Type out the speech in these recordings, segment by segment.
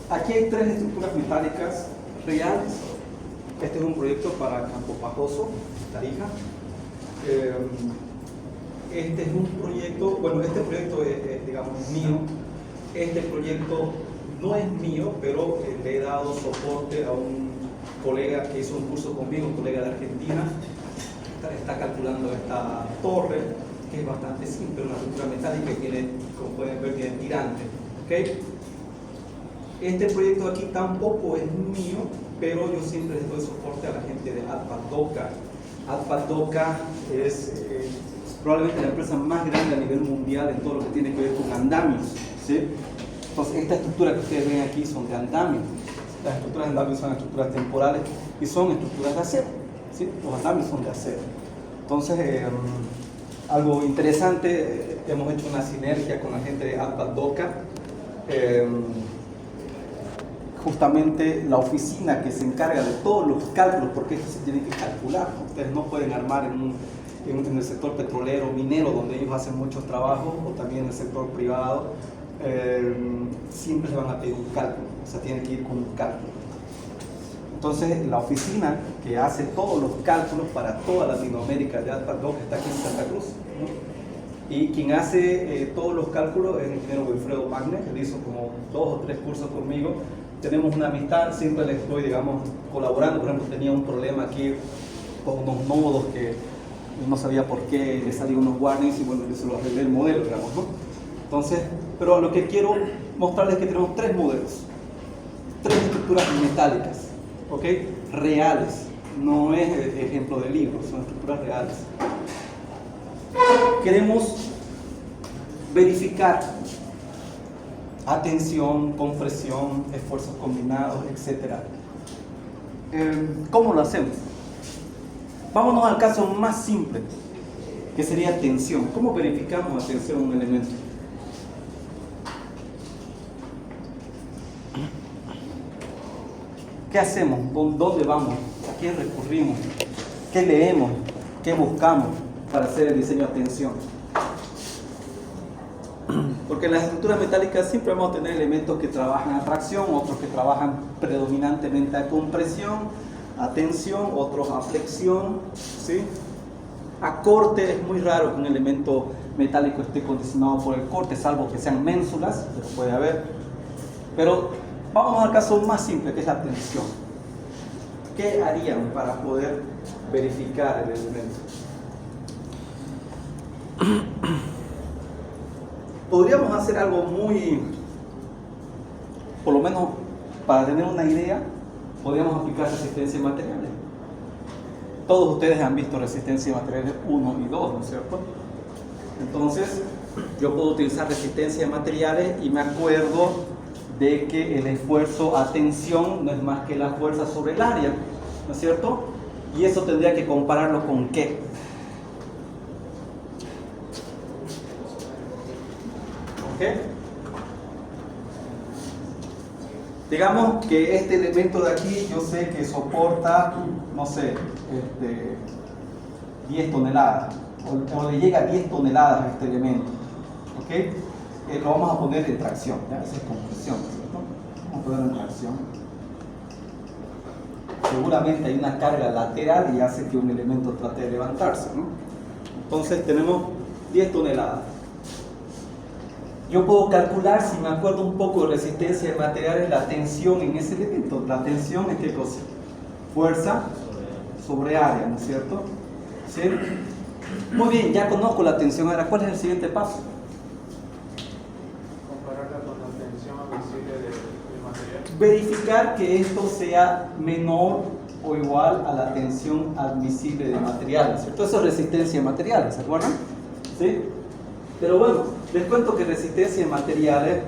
Aquí hay tres estructuras metálicas reales. Este es un proyecto para Campo Pajoso, Tarija. Este es un proyecto, bueno, este proyecto es, digamos, mío. Este proyecto no es mío, pero le he dado soporte a un colega que hizo un curso conmigo, un colega de Argentina. Está calculando esta torre, que es bastante simple, una estructura metálica que tiene, como pueden ver, tiene tirante. ¿Okay? Este proyecto aquí tampoco es mío, pero yo siempre les doy soporte a la gente de Alpadoca. Alpadoca es probablemente la empresa más grande a nivel mundial en todo lo que tiene que ver con andamios, ¿sí? Entonces, esta estructura que ustedes ven aquí son de andamio. Las estructuras de andamio son estructuras temporales y son estructuras de acero, ¿sí? Los andamios son de acero. Entonces, algo interesante, hemos hecho una sinergia con la gente de Alpadoca. Justamente la oficina que se encarga de todos los cálculos, porque esto se tiene que calcular, ¿no? Ustedes no pueden armar en el sector petrolero, minero, donde ellos hacen muchos trabajos, o también en el sector privado, siempre se van a pedir un cálculo, o sea, tienen que ir con un cálculo. Entonces, la oficina que hace todos los cálculos para toda Latinoamérica de Alpadoca está aquí en Santa Cruz, ¿no? Y quien hace todos los cálculos es el ingeniero Wilfredo Magne, que hizo como 2 o 3 cursos conmigo. Tenemos una amistad, siempre le estoy, digamos, colaborando. Por ejemplo, tenía un problema aquí con unos nodos que no sabía por qué, le salían unos warnings y bueno, yo se lo arreglé el modelo, digamos, ¿no? Entonces, pero lo que quiero mostrarles es que tenemos 3 modelos, 3 estructuras metálicas, ¿ok? Reales, no es ejemplo de libro, son estructuras reales. Queremos verificar atención, compresión, esfuerzos combinados, etc. ¿Cómo lo hacemos? Vámonos al caso más simple, que sería tensión. ¿Cómo verificamos la tensión en un elemento? ¿Qué hacemos? ¿Dónde vamos? ¿A quién recurrimos? ¿Qué leemos? ¿Qué buscamos para hacer el diseño de tensión? Porque en las estructuras metálicas siempre vamos a tener elementos que trabajan a tracción, otros que trabajan predominantemente a compresión, a tensión, otros a flexión, ¿sí? A corte. Es muy raro que un elemento metálico esté condicionado por el corte, salvo que sean ménsulas, pero puede haber. Pero vamos al caso más simple, que es la tensión. ¿Qué harían para poder verificar el elemento? Podríamos hacer algo muy, por lo menos para tener una idea, podríamos aplicar resistencia de materiales. Todos ustedes han visto resistencia de materiales 1 y 2, ¿no es cierto? Entonces, yo puedo utilizar resistencia de materiales y me acuerdo de que el esfuerzo a tensión no es más que la fuerza sobre el área, ¿no es cierto? Y eso tendría que compararlo con ¿qué? ¿Okay? Digamos que este elemento de aquí yo sé que soporta, no sé, 10 toneladas o le llega a 10 toneladas a este elemento, ¿ok? Lo vamos a poner en tracción, ¿ya? Esa es compresión, ¿cierto? Vamos a ponerlo en tracción. Seguramente hay una carga lateral y hace que un elemento trate de levantarse, ¿no? Entonces tenemos 10 toneladas. Yo puedo calcular, si me acuerdo un poco de resistencia de materiales, la tensión en ese elemento. La tensión es ¿qué cosa? Fuerza sobre área, ¿no es cierto? ¿Sí? Muy bien, ya conozco la tensión. Ahora, ¿cuál es el siguiente paso? Compararla con la tensión admisible del material. Verificar que esto sea menor o igual a la tensión admisible de materiales, ¿cierto? Eso es resistencia de materiales, ¿se acuerdan? ¿Sí? Pero bueno, les cuento que resistencia de materiales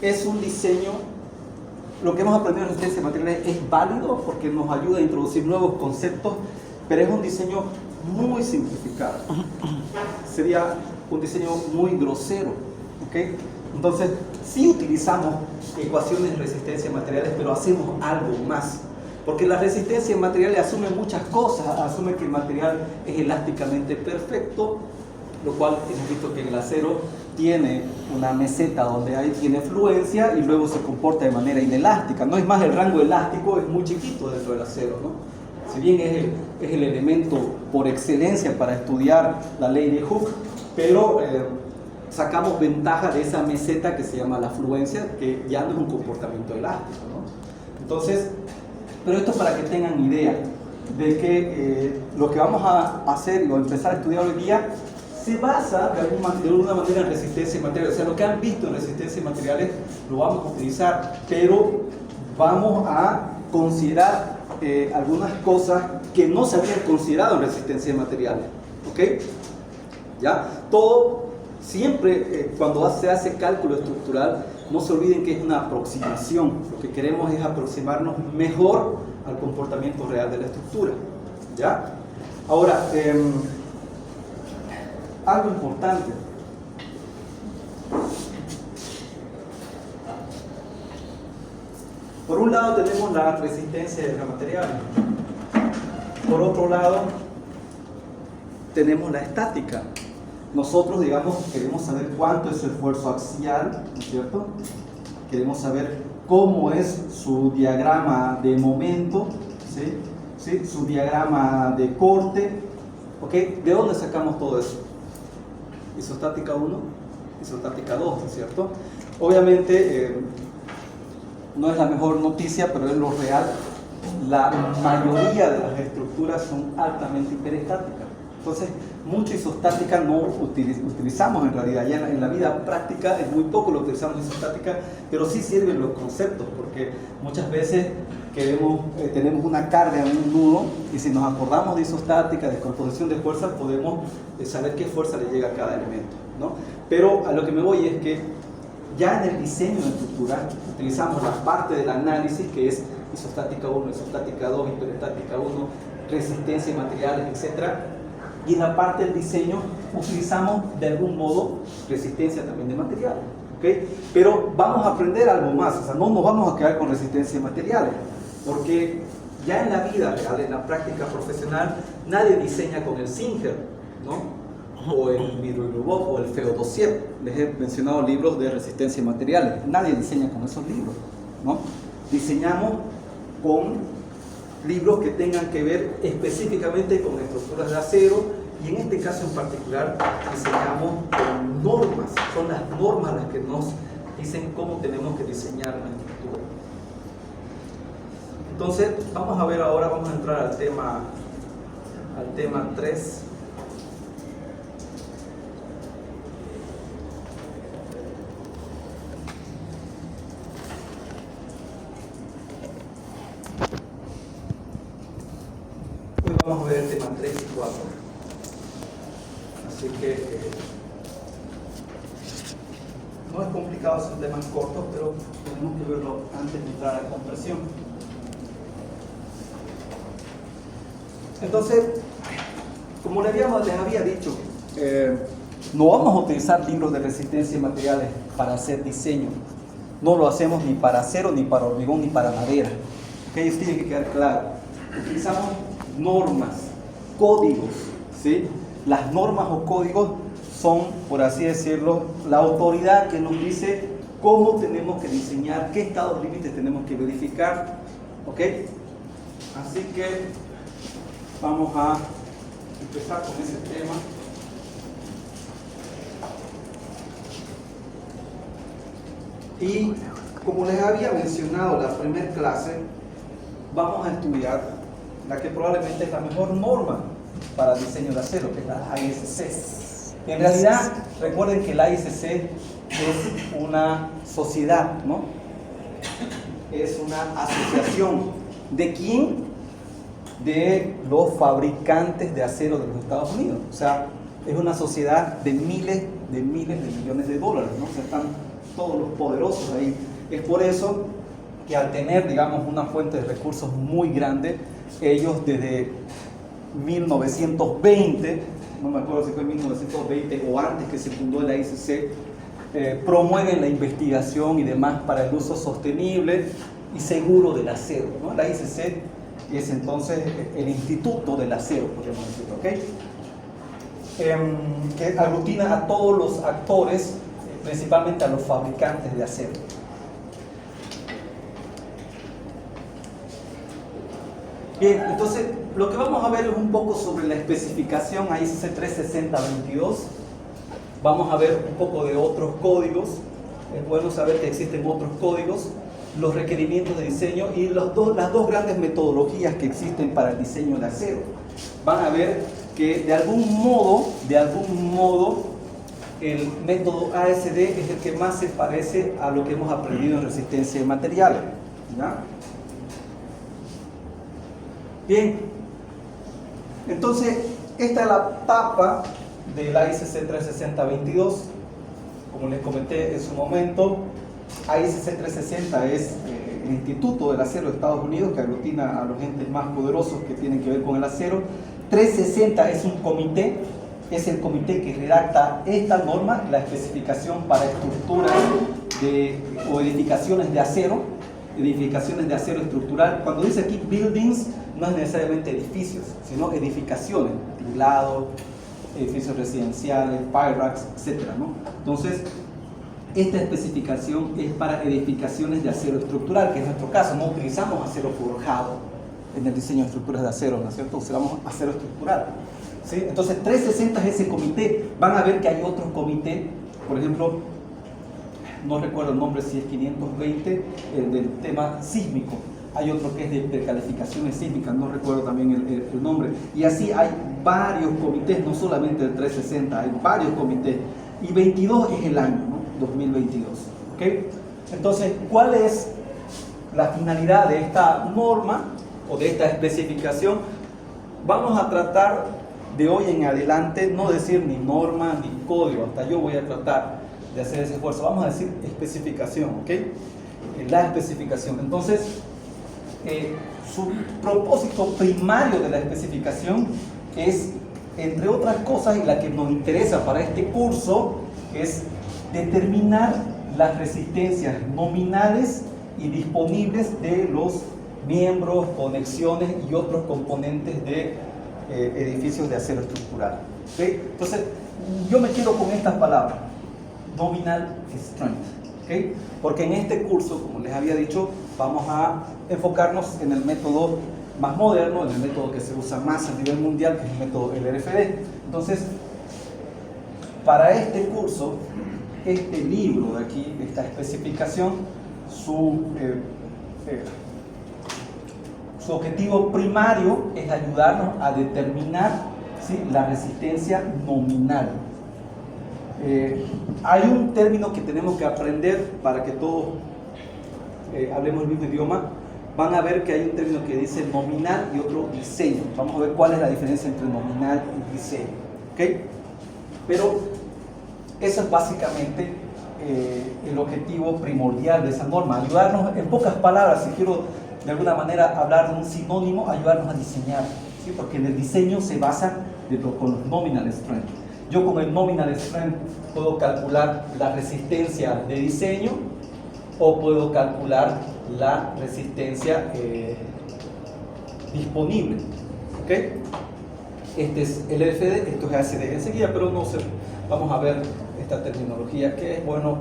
es un diseño. Lo que hemos aprendido en resistencia de materiales es válido porque nos ayuda a introducir nuevos conceptos, pero es un diseño muy simplificado. Sería un diseño muy grosero, ¿ok? Entonces, sí utilizamos ecuaciones de resistencia de materiales, pero hacemos algo más. Porque la resistencia en materiales asume muchas cosas, asume que el material es elásticamente perfecto, lo cual hemos visto que el acero tiene una meseta donde ahí tiene fluencia y luego se comporta de manera inelástica, ¿no? Es más, el rango elástico es muy chiquito dentro del acero, ¿no? Si bien es el elemento por excelencia para estudiar la ley de Hooke, pero sacamos ventaja de esa meseta que se llama la fluencia, que ya no es un comportamiento elástico, ¿no? Entonces, pero esto para que tengan idea de que lo que vamos a hacer o empezar a estudiar hoy día se basa de alguna manera en resistencia de materiales. O sea, lo que han visto en resistencia de materiales lo vamos a utilizar, pero vamos a considerar algunas cosas que no se habían considerado en resistencia de materiales. ¿Ok? ¿Ya? Todo, siempre cuando se hace cálculo estructural, no se olviden que es una aproximación. Lo que queremos es aproximarnos mejor al comportamiento real de la estructura. ¿Ya? Ahora, algo importante. Por un lado tenemos la resistencia de los materiales. Por otro lado tenemos la estática. Nosotros, digamos, queremos saber cuánto es el esfuerzo axial, ¿no es cierto? Queremos saber cómo es su diagrama de momento, ¿sí? ¿Sí? Su diagrama de corte. ¿Ok? ¿De dónde sacamos todo eso? Isostática 1, isostática 2, ¿no es cierto? Obviamente no es la mejor noticia, pero es lo real. La mayoría de las estructuras son altamente hiperestáticas. Entonces, mucha isostática no utilizamos en realidad. Ya en la vida práctica es muy poco lo que utilizamos isostática, pero sí sirven los conceptos, porque muchas veces tenemos una carga en un nudo y si nos acordamos de isostática, de descomposición de fuerzas, podemos saber qué fuerza le llega a cada elemento, ¿no? Pero a lo que me voy es que ya en el diseño de estructura utilizamos la parte del análisis, que es isostática 1, isostática 2, hiperestática 1, resistencia de materiales, etc. Y en la parte del diseño utilizamos de algún modo resistencia también de materiales, ¿ok? Pero vamos a aprender algo más, o sea, no nos vamos a quedar con resistencia de materiales, porque ya en la vida real, en la práctica profesional, nadie diseña con el Singer, ¿no? O el Midrolubov o el Feodosiev. Les he mencionado libros de resistencia de materiales. Nadie diseña con esos libros, ¿no? Diseñamos con libros que tengan que ver específicamente con estructuras de acero, y en este caso en particular diseñamos con normas. Son las normas las que nos dicen cómo tenemos que diseñar una estructura. Entonces, vamos a ver ahora, vamos a entrar al tema 3. Hoy vamos a ver el tema 3 y 4. Así que no es complicado, son temas cortos, pero tenemos que verlo antes de entrar a la compresión. Entonces, como les había dicho, no vamos a utilizar libros de resistencia de materiales para hacer diseño. No lo hacemos ni para acero, ni para hormigón, ni para madera. ¿Okay? Eso tiene que quedar claro. Utilizamos normas, códigos, ¿sí? Las normas o códigos son, por así decirlo, la autoridad que nos dice cómo tenemos que diseñar, qué estados límites tenemos que verificar, ¿ok? Así que vamos a empezar con ese tema. Y como les había mencionado en la primera clase, vamos a estudiar la que probablemente es la mejor norma para diseño de acero, que es la AISC. En realidad, recuerden que la AISC es una sociedad, ¿no? Es una asociación. ¿De quién? De los fabricantes de acero de los Estados Unidos. O sea, es una sociedad de miles de millones de dólares, ¿no? O sea, están todos los poderosos ahí. Es por eso que al tener, digamos, una fuente de recursos muy grande, ellos desde 1920, no me acuerdo si fue 1920 o antes que se fundó la ICC, promueven la investigación y demás para el uso sostenible y seguro del acero, ¿no? La ICC es entonces el instituto del acero, podríamos decirlo, ¿ok? que aglutina a todos los actores, principalmente a los fabricantes de acero. Bien, entonces lo que vamos a ver es un poco sobre la especificación ISC 36022. Vamos a ver un poco de otros códigos. Es bueno saber que existen otros códigos, los requerimientos de diseño y las dos grandes metodologías que existen para el diseño de acero. Van a ver que de algún modo, el método ASD es el que más se parece a lo que hemos aprendido en resistencia de materiales, ¿ya? Bien, entonces esta es la tapa del ISC 36022. Como les comenté en su momento, ISC 360 es el Instituto del Acero de Estados Unidos, que aglutina a los entes más poderosos que tienen que ver con el acero. 360 es un comité, es el comité que redacta esta norma, la especificación para estructuras o edificaciones de acero estructural. Cuando dice aquí buildings, no es necesariamente edificios, sino edificaciones, tinglado, edificios residenciales, pyracks, etc., ¿no? Entonces, esta especificación es para edificaciones de acero estructural, que es nuestro caso. No utilizamos acero forjado en el diseño de estructuras de acero, ¿no es cierto? Usamos acero estructural, ¿sí? Entonces, 360 es ese comité. Van a ver que hay otros comités, por ejemplo, no recuerdo el nombre, si es 520, el del tema sísmico. Hay otro que es de precalificaciones sísmicas, no recuerdo también el nombre. Y así hay varios comités, no solamente el 360, hay varios comités. Y 22 es el año, ¿no? 2022. ¿Okay? Entonces, ¿cuál es la finalidad de esta norma o de esta especificación? Vamos a tratar de hoy en adelante no decir ni norma ni código, hasta yo voy a tratar de hacer ese esfuerzo. Vamos a decir especificación, ¿ok? La especificación. Entonces, su propósito primario de la especificación es, entre otras cosas, y la que nos interesa para este curso, es determinar las resistencias nominales y disponibles de los miembros, conexiones y otros componentes de edificios de acero estructural. ¿Okay? Entonces, yo me quedo con estas palabras: nominal strength, ¿okay? Porque en este curso, como les había dicho, vamos a enfocarnos en el método más moderno, en el método que se usa más a nivel mundial, que es el método LRFD. Entonces, para este curso, este libro de aquí, esta especificación, su objetivo primario es ayudarnos a determinar, ¿sí?, la resistencia nominal. Hay un término que tenemos que aprender para que todos hablemos el mismo idioma. Van a ver que hay un término que dice nominal y otro diseño. Vamos a ver cuál es la diferencia entre nominal y diseño, ¿okay? Pero eso es básicamente el objetivo primordial de esa norma: ayudarnos, en pocas palabras, si quiero de alguna manera hablar de un sinónimo, ayudarnos a diseñar, ¿sí? Porque en el diseño se basa con los nominal strength. Yo con el nominal strength puedo calcular la resistencia de diseño o puedo calcular la resistencia disponible, ¿ok? Este es el LFD, esto es ASD enseguida, pero no sé, vamos a ver esta terminología que es bueno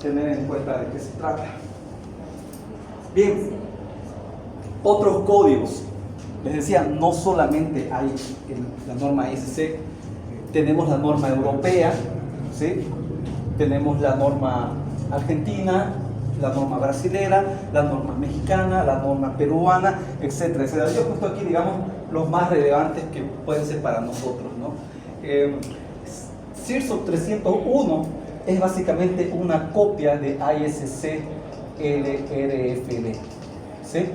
tener en cuenta de qué se trata. Bien, otros códigos. Les decía, no solamente hay la norma ISC, tenemos la norma europea, ¿sí? Tenemos la norma argentina, la norma brasilera, la norma mexicana, la norma peruana, etcétera, etcétera. Yo he puesto aquí, digamos, los más relevantes que pueden ser para nosotros, ¿no? CIRSO 301 es básicamente una copia de ISC LRFD, ¿sí?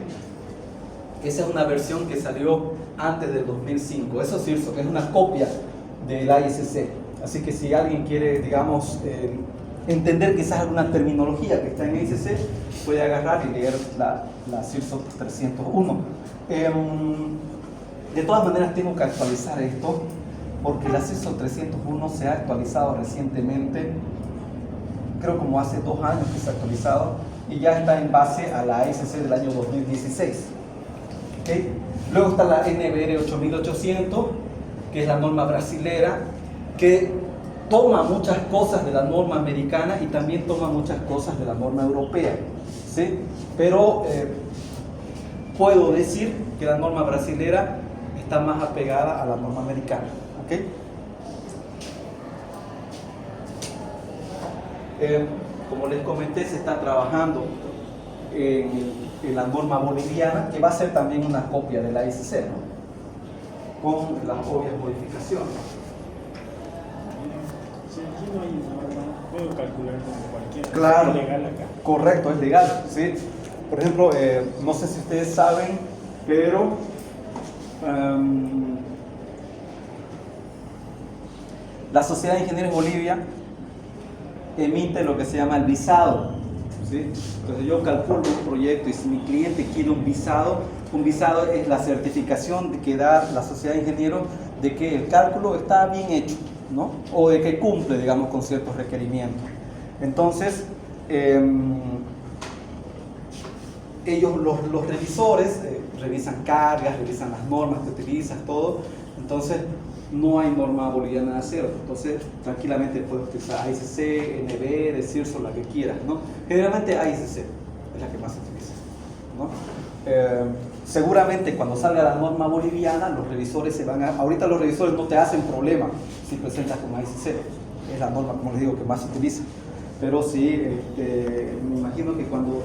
Esa es una versión que salió antes del 2005. Eso es CIRSO, es una copia del ISC. Así que si alguien quiere, digamos, entender quizás alguna terminología que está en ISC, puede agarrar y leer la CIRSO 301. De todas maneras, tengo que actualizar esto, porque la CIRSO 301 se ha actualizado recientemente, creo como hace 2 años que se ha actualizado, y ya está en base a la ISC del año 2016. ¿Okay? Luego está la NBR 8800, que es la norma brasilera, que toma muchas cosas de la norma americana y también toma muchas cosas de la norma europea, ¿sí? Pero puedo decir que la norma brasilera está más apegada a la norma americana, ¿ok? Como les comenté, se está trabajando en la norma boliviana, que va a ser también una copia de la ICC, ¿no? Con las obvias modificaciones. Si aquí no hay norma, puedo calcular como cualquiera. Claro, Es legal acá. correcto, es legal, ¿sí? Por ejemplo, no sé si ustedes saben, pero la Sociedad de Ingenieros Bolivia emite lo que se llama el visado, ¿sí? Entonces yo calculo un proyecto y si mi cliente quiere un visado es la certificación que da la Sociedad de Ingenieros de que el cálculo está bien hecho, ¿no? O de que cumple, digamos, con ciertos requerimientos. Entonces, ellos, los revisores, revisan cargas, revisan las normas que utilizas, todo. Entonces, no hay norma boliviana de acero. Entonces, tranquilamente puedes utilizar AICC, NB, CIRSO, la que quieras, ¿no? Generalmente AICC es la que más se utiliza, ¿no? Seguramente cuando salga la norma boliviana, los revisores se van a... Ahorita los revisores no te hacen problema si presentas con AICC. Es la norma, como les digo, que más se utiliza. Pero sí, me imagino que cuando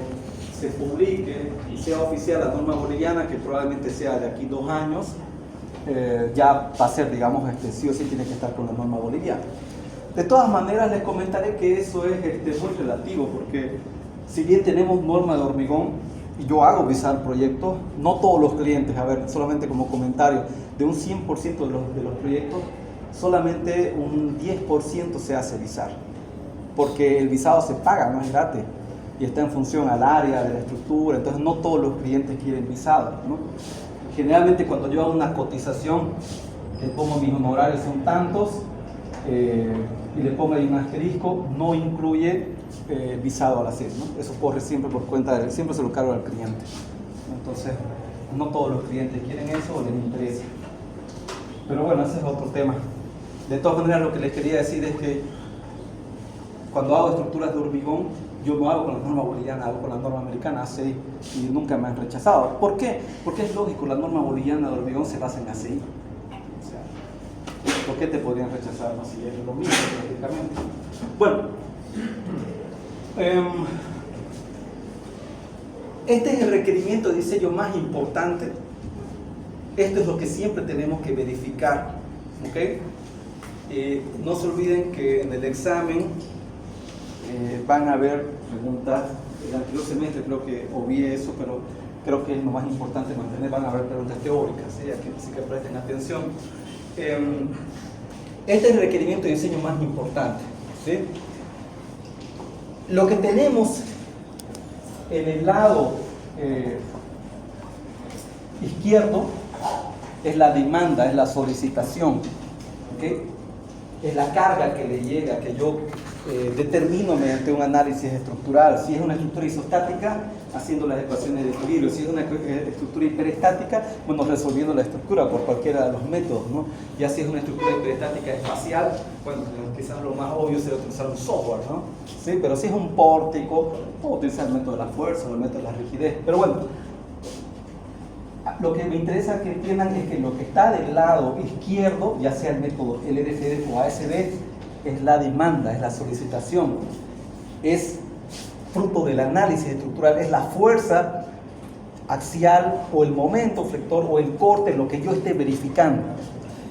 se publique y sea oficial la norma boliviana, que probablemente sea de aquí 2 años, ya va a ser, digamos, sí o sí tiene que estar con la norma boliviana. De todas maneras, les comentaré que eso es muy relativo, porque si bien tenemos norma de hormigón, y yo hago visar proyectos, no todos los clientes, a ver, solamente como comentario, de un 100% de los proyectos, solamente un 10% se hace visar, porque el visado se paga, no es gratis, y está en función al área, de la estructura, entonces no todos los clientes quieren visado, ¿no? Generalmente cuando yo hago una cotización, le pongo mis honorarios son tantos, y le pongo ahí un asterisco, no incluye visado al hacer, ¿no? Eso corre siempre por cuenta de él, siempre se lo cargo al cliente. Entonces, no todos los clientes quieren eso o les interesa. Pero bueno, ese es otro tema. De todas maneras, lo que les quería decir es que cuando hago estructuras de hormigón, yo no hago con la norma boliviana, hago con la norma americana, ACI, y nunca me han rechazado. ¿Por qué? Porque es lógico, la norma boliviana de hormigón se basa en ACI. O sea, ¿por qué te podrían rechazar? No, si es lo mismo prácticamente. Bueno, este es el requerimiento de diseño más importante. Esto es lo que siempre tenemos que verificar, ¿ok? No se olviden que en el examen van a haber preguntas. El anterior semestre creo que obvié eso, pero creo que es lo más importante mantener. Van a haber preguntas teóricas, ¿sí? Así que presten atención. Este es el requerimiento de diseño más importante, ¿sí? Lo que tenemos en el lado izquierdo es la demanda, es la solicitación, ¿okay? Es la carga que le llega, que yo determino mediante un análisis estructural. Si es una estructura isostática, haciendo las ecuaciones de equilibrio. Si es una estructura hiperestática, bueno, resolviendo la estructura por cualquiera de los métodos, ¿no? Ya si es una estructura hiperestática espacial, bueno, quizás lo más obvio sería utilizar un software, ¿no? ¿Sí? Pero si es un pórtico, puedo utilizar el método de la fuerza o el método de la rigidez. Pero bueno, lo que me interesa que entiendan es que lo que está del lado izquierdo, ya sea el método LRFD o ASD, es la demanda, es la solicitación, es fruto del análisis estructural, es la fuerza axial o el momento flector o el corte, lo que yo esté verificando.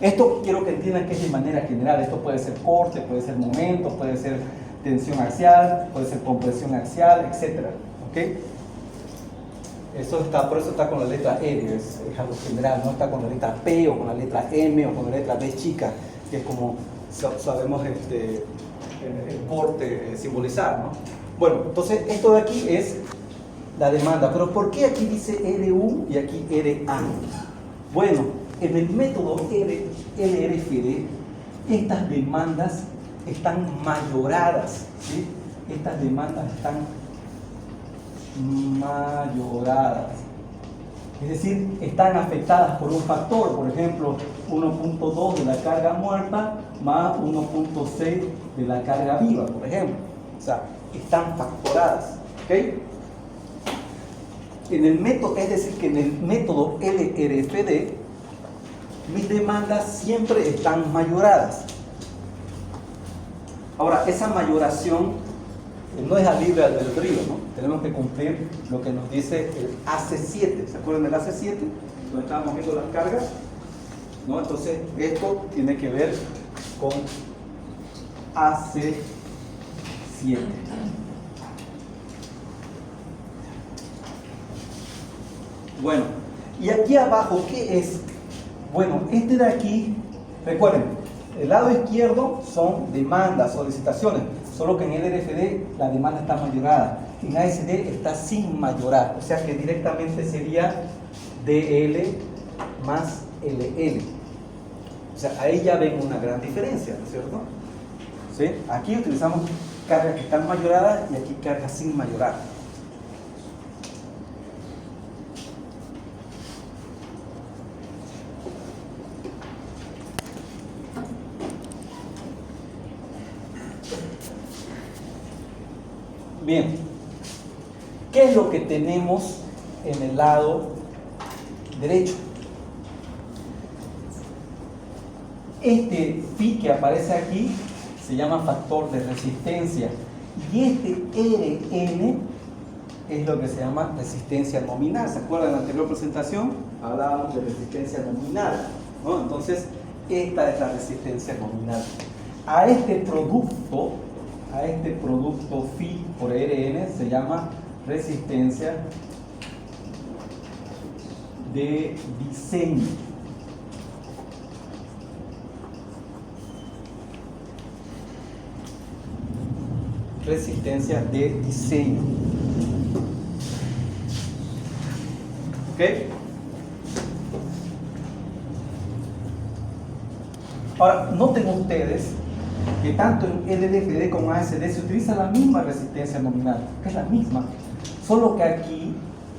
Esto quiero que entiendan que es de manera general. Esto puede ser corte, puede ser momento, puede ser tensión axial, puede ser compresión axial, etc. ¿Okay? Por eso está con la letra R, es algo general, no está con la letra P o con la letra M o con la letra B chica, que es como sabemos el corte simbolizar, ¿no? Bueno, entonces esto de aquí es la demanda, pero ¿por qué aquí dice RU y aquí RA? Bueno, en el método LRFD estas demandas están mayoradas, ¿sí? Estas demandas están mayoradas, es decir, están afectadas por un factor. Por ejemplo, 1.2 de la carga muerta más 1.6 de la carga viva, por ejemplo. O sea, están factoradas. ¿Ok? En el método, es decir, que en el método LRFD, mis demandas siempre están mayoradas. Ahora, esa mayoración no es a libre albedrío, ¿no? Tenemos que cumplir lo que nos dice el AC7. ¿Se acuerdan del AC7? Donde estábamos viendo las cargas, ¿no? Entonces, esto tiene que ver con AC7. Bueno, y aquí abajo, ¿qué es? Bueno, este de aquí, recuerden, el lado izquierdo son demandas, solicitaciones, solo que en el LRFD la demanda está mayorada, en ASD está sin mayorar, o sea que directamente sería DL más LL. O sea, ahí ya ven una gran diferencia, ¿no es cierto? ¿Sí? Aquí utilizamos cargas que están mayoradas y aquí cargas sin mayorar. Bien, ¿qué es lo que tenemos en el lado derecho? Este phi que aparece aquí se llama factor de resistencia y este Rn es lo que se llama resistencia nominal. ¿Se acuerdan de la anterior presentación? Hablábamos de resistencia nominal, ¿no? Entonces, esta es la resistencia nominal. A este producto phi por Rn se llama resistencia de diseño. Resistencia de diseño. ¿Ok? Ahora, noten ustedes que tanto en LRFD como ASD se utiliza la misma resistencia nominal, que es la misma, solo que aquí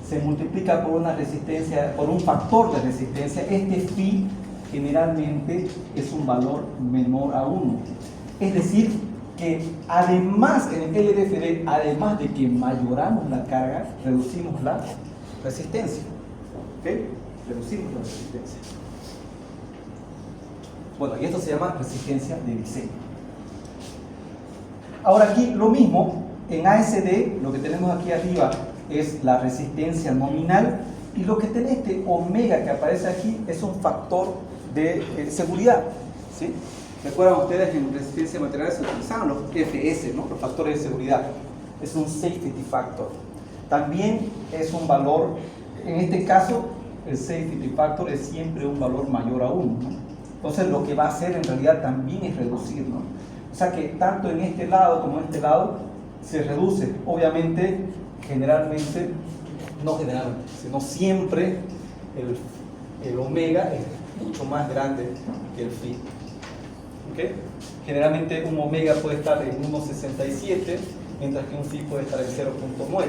se multiplica por una resistencia, por un factor de resistencia. Este phi generalmente es un valor menor a 1. Es decir, que además en el LRFD, además de que mayoramos la carga, reducimos la resistencia. ¿Ok? Reducimos la resistencia. Bueno, y esto se llama resistencia de diseño. Ahora aquí lo mismo, en ASD lo que tenemos aquí arriba es la resistencia nominal y lo que tiene este omega que aparece aquí es un factor de seguridad. ¿Sí? ¿Recuerdan ustedes que en resistencia de materiales se utilizaban los FS, ¿no? Los factores de seguridad? Es un safety factor. También es un valor, en este caso, el safety factor es siempre un valor mayor a 1, ¿no? Entonces lo que va a hacer en realidad también es reducir, ¿no? O sea que tanto en este lado como en este lado se reduce. Obviamente, generalmente, no generalmente, sino siempre el omega es mucho más grande que el phi. ¿Okay? Generalmente un omega puede estar en 1.67, mientras que un phi puede estar en 0.9.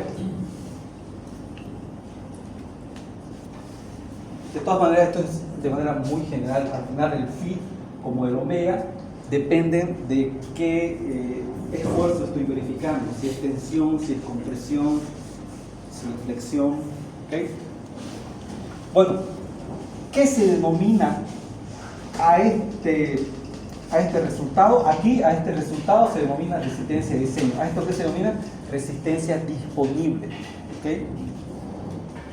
De todas maneras, esto es de manera muy general. Al final, el phi como el omega dependen de qué esfuerzo estoy verificando, si es tensión, si es compresión, si es flexión. ¿Okay? Bueno, ¿qué se denomina a este resultado? Aquí a este resultado se denomina resistencia de diseño. ¿A esto qué se denomina? Resistencia disponible. ¿Okay?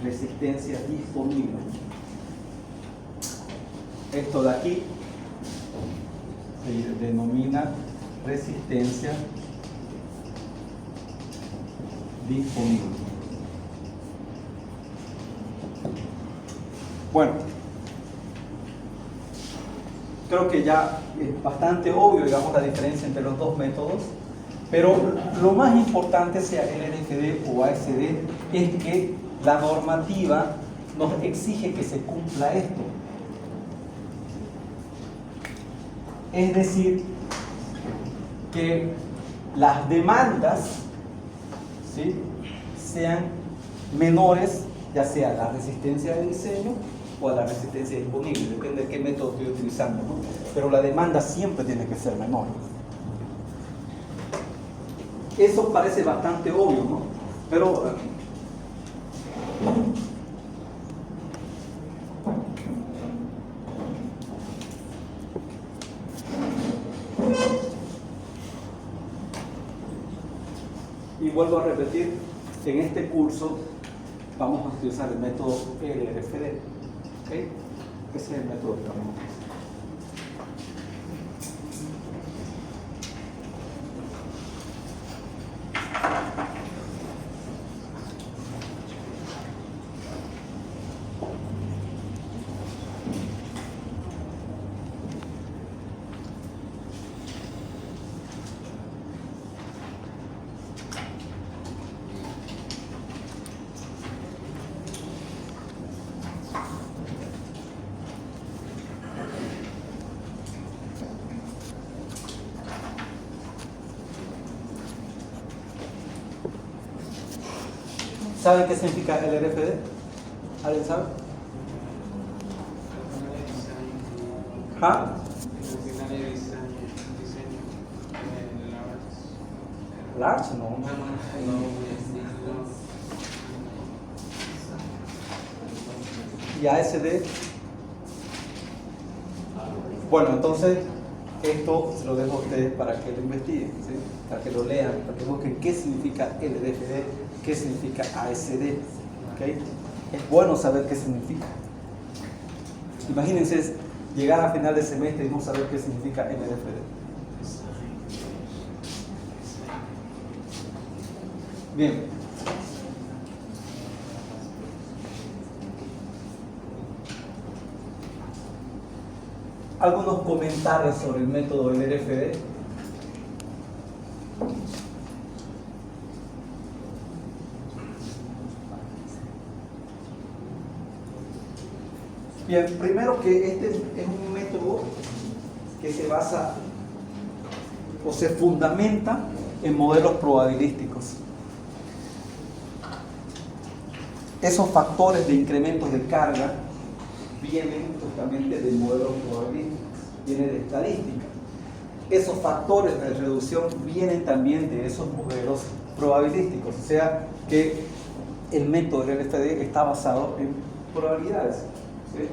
Resistencia disponible. Esto de aquí se denomina resistencia disponible. Bueno, creo que ya es bastante obvio, digamos, la diferencia entre los dos métodos, pero lo más importante, sea LRFD o ASD, es que la normativa nos exige que se cumpla esto. Es decir, que las demandas, ¿sí?, sean menores, ya sea la resistencia de diseño o a la resistencia disponible, depende de qué método estoy utilizando, ¿no? Pero la demanda siempre tiene que ser menor. Eso parece bastante obvio, ¿no? Pero y vuelvo a repetir, en este curso vamos a utilizar el método LRFD. ¿Okay? Ese es el método que vamos a utilizar. ¿Saben qué significa el LRFD? ¿Alguien sabe? ¿Ah? Large, no. ¿Y ASD? Bueno, entonces esto se lo dejo a ustedes para que lo investiguen, ¿sí? Para que lo lean, para que busquen qué significa LRFD, qué significa ASD. ¿Okay? Es bueno saber qué significa. Imagínense llegar a final de semestre y no saber qué significa LRFD. Bien. Algunos comentarios sobre el método LRFD. Bien, primero que este es un método que se basa o se fundamenta en modelos probabilísticos. Esos factores de incrementos de carga vienen justamente de modelos probabilísticos, vienen de estadística. Esos factores de reducción vienen también de esos modelos probabilísticos, o sea que el método del LRFD está basado en probabilidades. ¿Sí?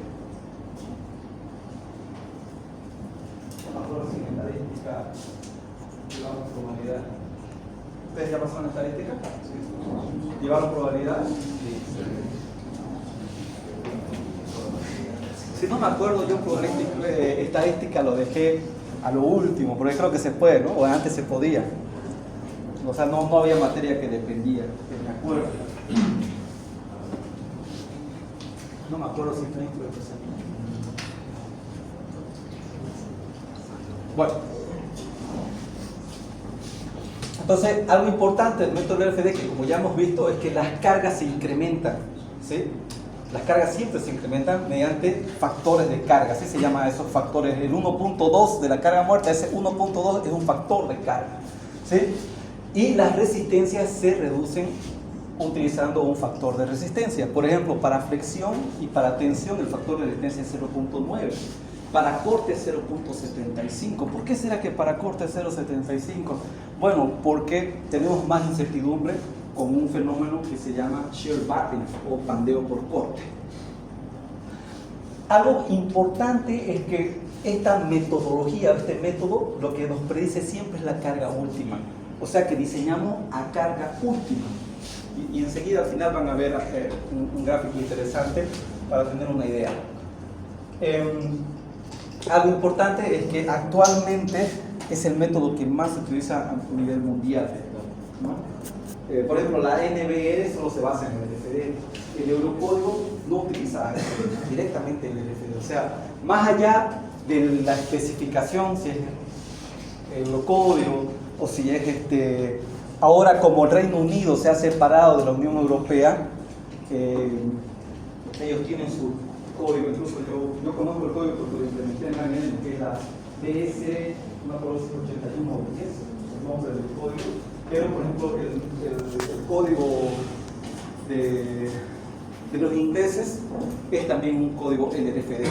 Nosotros en estadística llevamos probabilidad. ¿Ustedes ya pasaron estadística? Sí. ¿Llevaron probabilidad? Sí. Si no me acuerdo, yo estadística lo dejé a lo último, porque creo que se puede, ¿no? O antes se podía. O sea, no había materia que dependía, que me acuerdo. No me acuerdo si estadística lo presentó. Bueno. Entonces, algo importante del método LRFD, que como ya hemos visto, es que las cargas se incrementan, ¿sí? Las cargas siempre se incrementan mediante factores de carga, así se llama esos factores. El 1.2 de la carga muerta, ese 1.2 es un factor de carga, ¿sí? Y las resistencias se reducen utilizando un factor de resistencia. Por ejemplo, para flexión y para tensión el factor de resistencia es 0.9. Para corte es 0.75. ¿Por qué será que para corte es 0.75? Bueno, porque tenemos más incertidumbre con un fenómeno que se llama shear battling o bandeo por corte. Algo importante es que esta metodología, este método, lo que nos predice siempre es la carga última. O sea que diseñamos a carga última. Y enseguida al final van a ver un gráfico interesante para tener una idea. Algo importante es que actualmente es el método que más se utiliza a nivel mundial, ¿no? Por ejemplo, la NBR solo se basa en el LRFD. El Eurocódigo no utiliza directamente el LRFD. O sea, más allá de la especificación, si es Eurocódigo o si es ahora como el Reino Unido se ha separado de la Unión Europea, ellos tienen su código, incluso yo conozco el código porque lo implementé en la ANL, que es la DS, no me acuerdo si es 81 o 10, el nombre del código, pero por ejemplo el código de los ingleses es también un código LRFD.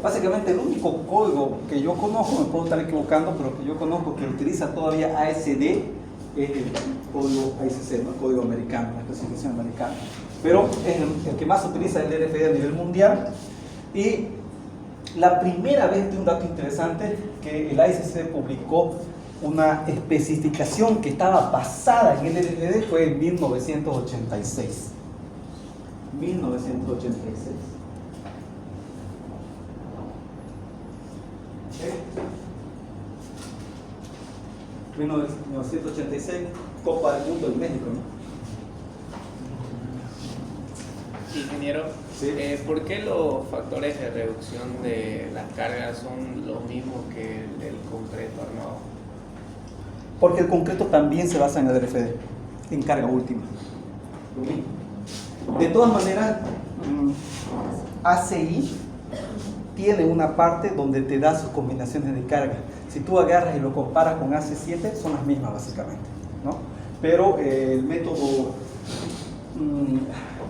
Básicamente el único código que yo conozco, me puedo estar equivocando, pero que yo conozco que utiliza todavía ASD es el código ASC, ¿no? El código americano, la especificación americana. Pero es el que más utiliza el LRFD a nivel mundial. Y la primera vez, de un dato interesante, que el ASC publicó una especificación que estaba basada en el LRFD fue en 1986. 1986. ¿Okay? 1986, Copa del Mundo en México, ¿no? Ingeniero, Sí. ¿Por qué los factores de reducción de las cargas son los mismos que el concreto armado? Porque el concreto también se basa en el LRFD, en carga última. Lo mismo. De todas maneras, ACI tiene una parte donde te da sus combinaciones de carga. Si tú agarras y lo comparas con AC7, son las mismas básicamente, ¿no? Pero el método,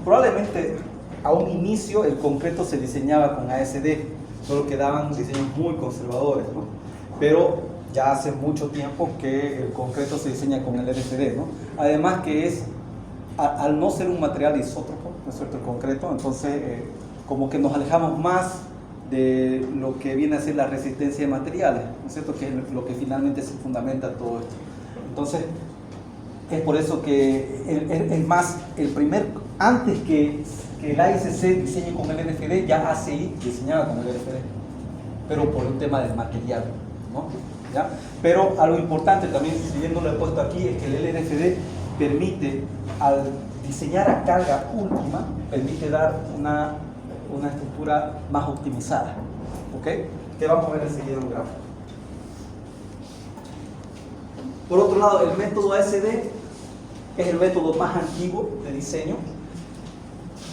probablemente a un inicio el concreto se diseñaba con ASD, solo que daban diseños muy conservadores, ¿no? Pero ya hace mucho tiempo que el concreto se diseña con el LRFD, ¿no? Además que es, al no ser un material isótropo, ¿no es cierto?, el concreto, entonces como que nos alejamos más de lo que viene a ser la resistencia de materiales, ¿no es cierto?, que es lo que finalmente se fundamenta todo esto. Entonces, es por eso que es más, antes que el ASC diseñe con el LRFD, ya ACI diseñaba con el LRFD, pero por un tema del material, ¿no? ¿Ya? Pero algo importante también, si bien no lo he puesto aquí, es que el LRFD permite, al diseñar a carga última, permite dar una estructura más optimizada, ¿ok? Que vamos a ver enseguida en un gráfico. Por otro lado, el método ASD es el método más antiguo de diseño.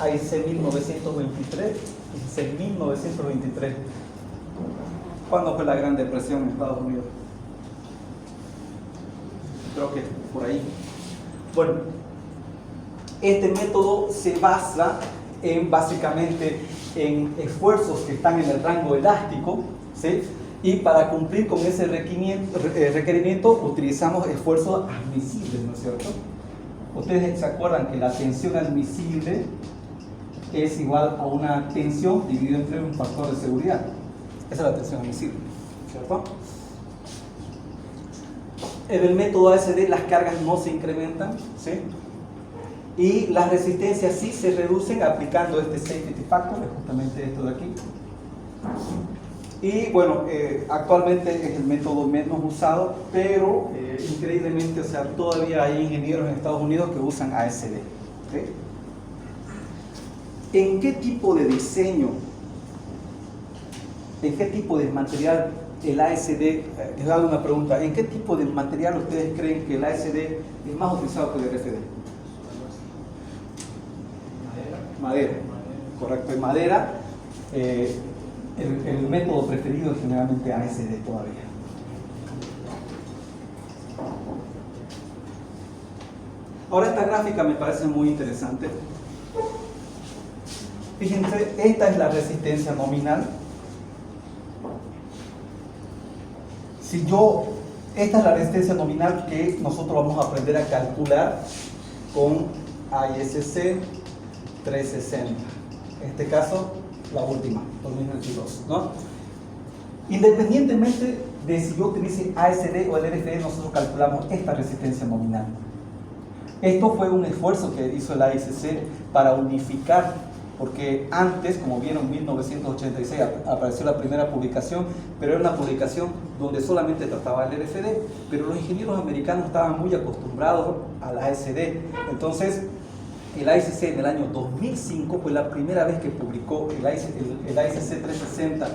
AIC 1923, dice 1923. ¿Cuándo fue la Gran Depresión en Estados Unidos? Creo que por ahí. Bueno, este método se basa básicamente en esfuerzos que están en el rango elástico, ¿sí? Y para cumplir con ese requerimiento utilizamos esfuerzos admisibles, ¿no es cierto? Ustedes se acuerdan que la tensión admisible es igual a una tensión dividida entre un factor de seguridad. Esa es la tensión admisible, ¿cierto? En el método ASD las cargas no se incrementan, ¿sí? Y las resistencias sí se reducen aplicando este safety factor, justamente esto de aquí. Y bueno, actualmente es el método menos usado, pero increíblemente, o sea, todavía hay ingenieros en Estados Unidos que usan ASD. ¿Okay? ¿En qué tipo de diseño, en qué tipo de material el ASD, les hago una pregunta, ¿en qué tipo de material ustedes creen que el ASD es más utilizado que el RFD? Madera, correcto, en madera. El método preferido es generalmente ASD todavía. Ahora esta gráfica me parece muy interesante. Fíjense, esta es la resistencia nominal. Esta es la resistencia nominal que nosotros vamos a aprender a calcular con ISC 360. En este caso, la última, 2022, ¿no? Independientemente de si yo utilice ASD o el LRFD, nosotros calculamos esta resistencia nominal. Esto fue un esfuerzo que hizo el ASC para unificar, porque antes, como vieron, en 1986 apareció la primera publicación, pero era una publicación donde solamente trataba el LRFD, pero los ingenieros americanos estaban muy acostumbrados al ASD. Entonces, el ASC en el año 2005 fue la primera vez que publicó el ASC 360,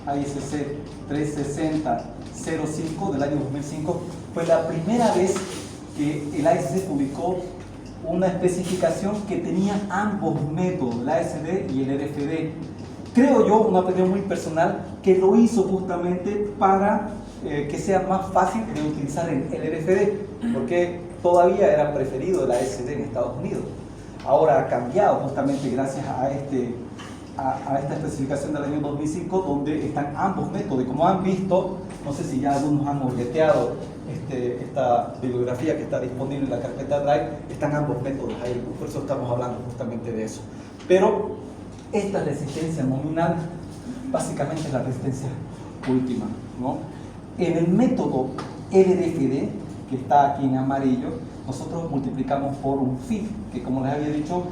ASC 360-05 del año 2005, fue la primera vez que el ASC publicó una especificación que tenía ambos métodos, el ASD y el LRFD. Creo yo, una opinión muy personal, que lo hizo justamente para que sea más fácil de utilizar el LRFD, porque todavía era preferido el ASD en Estados Unidos. ahora ha cambiado justamente gracias a esta especificación del año 2005, donde están ambos métodos. Y como han visto, no sé si ya algunos han objeteado esta bibliografía que está disponible en la carpeta Drive, están ambos métodos ahí, por eso estamos hablando justamente de eso. Pero esta resistencia nominal básicamente es la resistencia última, ¿no? En el método LRFD, que está aquí en amarillo, nosotros multiplicamos por un phi, que como les había dicho,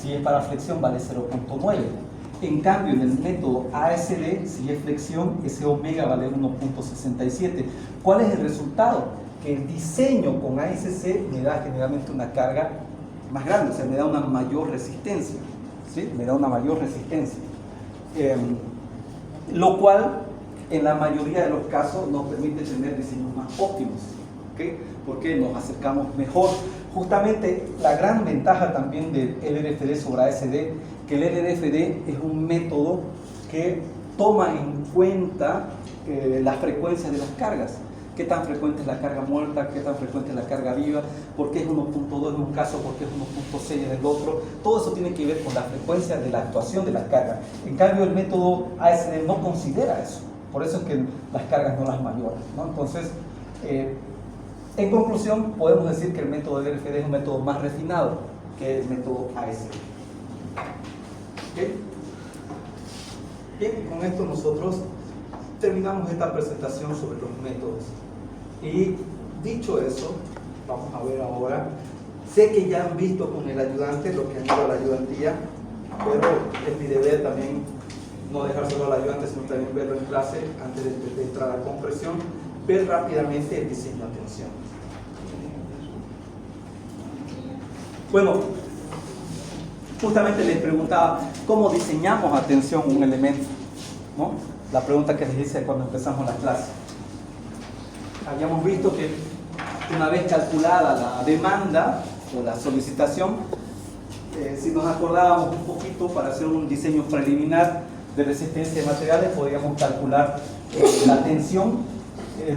si es para flexión vale 0.9. En cambio, en el método ASD, si es flexión, ese omega vale 1.67. ¿Cuál es el resultado? Que el diseño con ASC me da generalmente una carga más grande, o sea, me da una mayor resistencia, ¿sí? Me da una mayor resistencia. Lo cual, en la mayoría de los casos, nos permite tener diseños más óptimos, ¿okay? Porque nos acercamos mejor. Justamente la gran ventaja también del LRFD sobre ASD, que el LRFD es un método que toma en cuenta las frecuencias de las cargas. Qué tan frecuente es la carga muerta, qué tan frecuente es la carga viva, por qué es 1.2 en un caso, por qué es 1.6 en el otro. Todo eso tiene que ver con la frecuencia de la actuación de las cargas. En cambio, el método ASD no considera eso. Por eso es que las cargas no las mayoran, ¿no? Entonces, en conclusión, podemos decir que el método de LRFD es un método más refinado que el método ASD. ¿Okay? Bien, con esto nosotros terminamos esta presentación sobre los métodos. Y dicho eso, vamos a ver ahora. Sé que ya han visto con el ayudante lo que han ido a la ayudantía, pero es mi deber también no dejárselo al ayudante, sino también verlo en clase antes de entrar a compresión, ver rápidamente el diseño de tensión. Bueno, justamente les preguntaba cómo diseñamos a tensión un elemento, ¿no? La pregunta que les hice cuando empezamos la clase. Habíamos visto que una vez calculada la demanda o la solicitación, si nos acordábamos un poquito para hacer un diseño preliminar de resistencia de materiales, podríamos calcular la tensión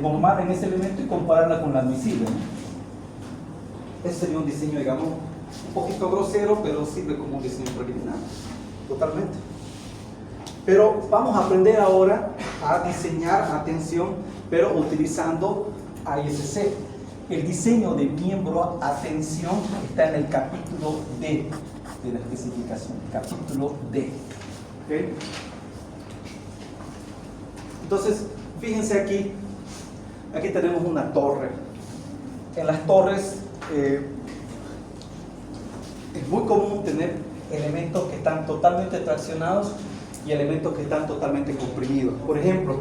normal en ese elemento y compararla con la admisible, ¿no? Ese sería un diseño, digamos, un poquito grosero, pero sirve como un diseño preliminar, totalmente. Pero vamos a aprender ahora a diseñar a tensión, pero utilizando ASC. El diseño de miembro a tensión está en el capítulo D de la especificación, capítulo D. ¿Okay? Entonces, fíjense aquí tenemos una torre. En las torres es muy común tener elementos que están totalmente traccionados y elementos que están totalmente comprimidos. Por ejemplo,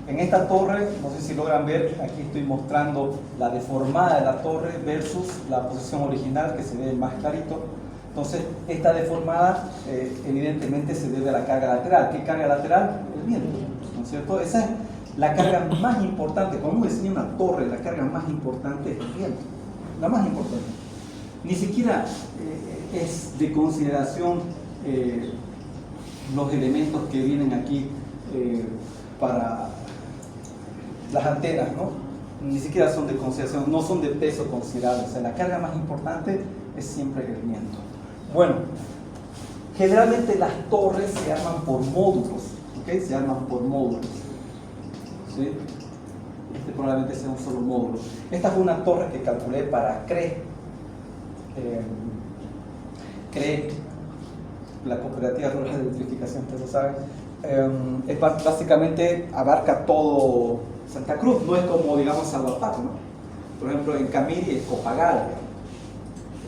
en esta torre, no sé si logran ver, aquí estoy mostrando la deformada de la torre versus la posición original, que se ve más clarito. Entonces, esta deformada evidentemente se debe a la carga lateral. ¿Qué carga lateral? El viento, ¿no es cierto? Esa es la carga más importante. Cuando uno diseña una torre, la carga más importante es el viento, la más importante. Ni siquiera es de consideración los elementos que vienen aquí para las antenas, ¿no? Ni siquiera son de consideración, no son de peso considerable. O sea, la carga más importante es siempre el viento. Bueno, generalmente las torres se arman por módulos, ¿ok? Se arman por módulos, ¿sí? Este probablemente sea un solo módulo. Esta fue una torre que calculé para CRE. CRE, la Cooperativa Rural de Electrificación, ustedes lo saben. Básicamente abarca todo Santa Cruz, no es como, digamos, Salvapar, ¿no? Por ejemplo, en Camiri es Copagal,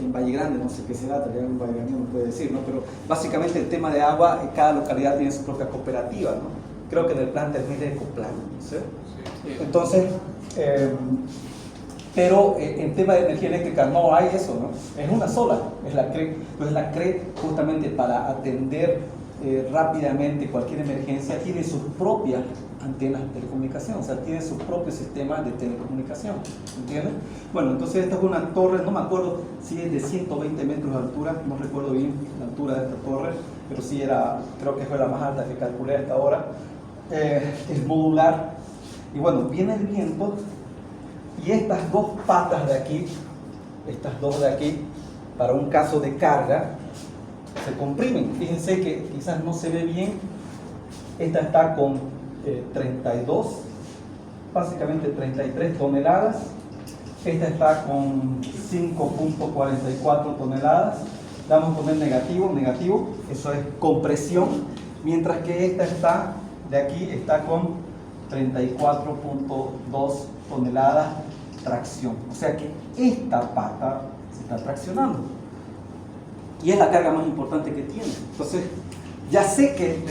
en Valle Grande, no sé qué será, tal vez en Valle Grande no puede decir, ¿no? Pero básicamente el tema de agua, cada localidad tiene su propia cooperativa, ¿no? Creo que en el plan termina de Coplan, ¿sí? Sí. Entonces, pero en tema de energía eléctrica no hay eso, ¿no? Es una sola, es la CRE. Entonces la CRE, justamente para atender rápidamente cualquier emergencia, tiene sus propias antenas de telecomunicación, o sea, tiene sus propios sistemas de telecomunicación, ¿entiendes? Bueno, entonces esta es una torre, no me acuerdo si es de 120 metros de altura, no recuerdo bien la altura de esta torre, pero sí era, creo que fue la más alta que calculé hasta ahora. Es modular, y bueno, viene el viento, y estas dos patas de aquí, estas dos de aquí, para un caso de carga, se comprimen. Fíjense que quizás no se ve bien. Esta está con 32, básicamente 33 toneladas. Esta está con 5.44 toneladas. Vamos a poner negativo, negativo, eso es compresión. Mientras que esta está, de aquí, está con 34.2 toneladas tracción. O sea que esta pata se está traccionando. Y es la carga más importante que tiene. Entonces, ya sé que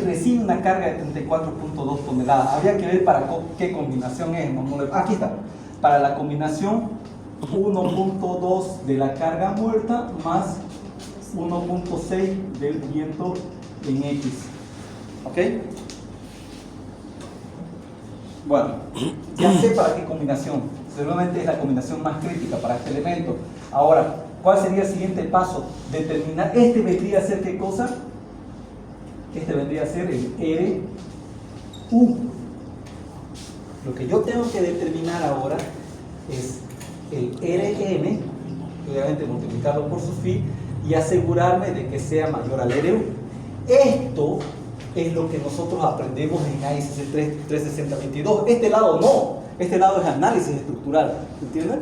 recibe una carga de 34.2 toneladas. Habría que ver para qué combinación es. Aquí está. Para la combinación 1.2 de la carga muerta más 1.6 del viento en X. ¿Ok? Bueno, ya sé para qué combinación. Seguramente es la combinación más crítica para este elemento. Ahora, ¿cuál sería el siguiente paso? Determinar, este vendría a ser ¿qué cosa? Este vendría a ser el RU. Lo que yo tengo que determinar ahora es el RM, obviamente multiplicarlo por su phi, y asegurarme de que sea mayor al RU. Esto es lo que nosotros aprendemos en ASC 36022. Este lado no, este lado es análisis estructural, ¿entienden?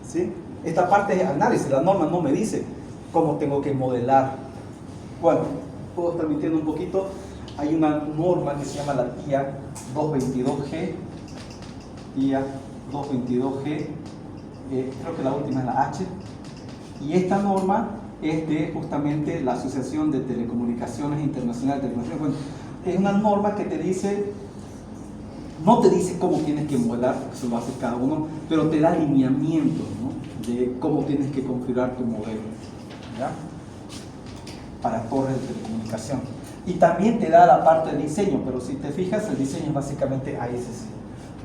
¿Sí? Esta parte es análisis, la norma no me dice cómo tengo que modelar. Bueno, puedo estar mintiendo un poquito. Hay una norma que se llama la TIA 222G, TIA 222G, creo que la última es la H, y esta norma es de justamente la Asociación de Telecomunicaciones Internacionales de Tecnología. Bueno, es una norma que te dice, no te dice cómo tienes que modelar, porque eso lo hace cada uno, pero te da lineamientos, ¿no?, de cómo tienes que configurar tu modelo, ¿ya?, para torres de telecomunicación. Y también te da la parte de diseño, pero si te fijas, el diseño es básicamente ASC.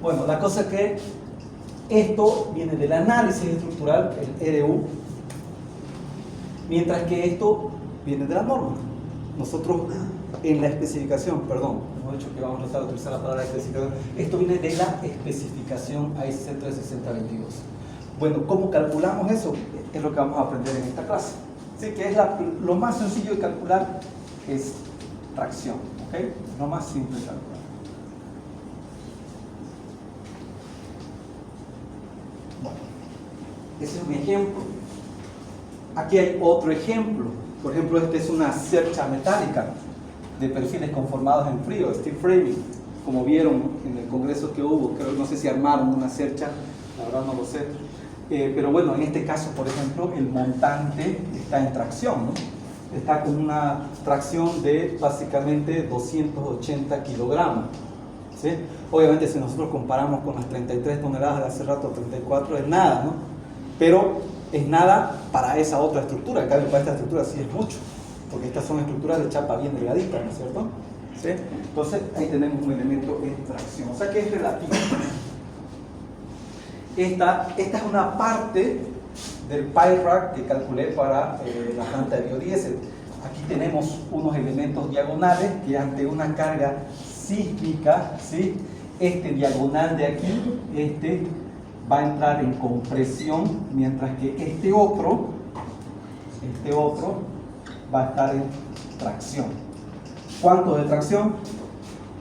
Bueno, la cosa es que esto viene del análisis estructural, el RU, mientras que esto viene de la norma. Nosotros en la especificación, perdón, hemos dicho que vamos a utilizar la palabra especificación, esto viene de la especificación ASC 36022. Bueno, ¿cómo calculamos eso? Es lo que vamos a aprender en esta clase. Así que es lo más sencillo de calcular es tracción, ¿ok? Lo más simple de calcular. Bueno, ese es un ejemplo. Aquí hay otro ejemplo. Por ejemplo, este es una cercha metálica de perfiles conformados en frío, steel framing. Como vieron en el congreso que hubo, creo, no sé si armaron una cercha, la verdad no lo sé. Pero bueno, en este caso, por ejemplo, el montante está en tracción, ¿no? Está con una tracción de básicamente 280 kilogramos, ¿sí? Obviamente, si nosotros comparamos con las 33 toneladas de hace rato, 34, es nada, ¿no? Pero es nada para esa otra estructura. En cambio, para esta estructura sí es mucho, porque estas son estructuras de chapa bien delgadita, ¿no es cierto? ¿Sí? Entonces, ahí tenemos un elemento en tracción, o sea que es relativo. Esta es una parte del pipe rack que calculé para la planta de biodiesel. Aquí tenemos unos elementos diagonales que ante una carga sísmica, ¿sí?, este diagonal de aquí, va a entrar en compresión, mientras que este otro va a estar en tracción. ¿Cuánto de tracción?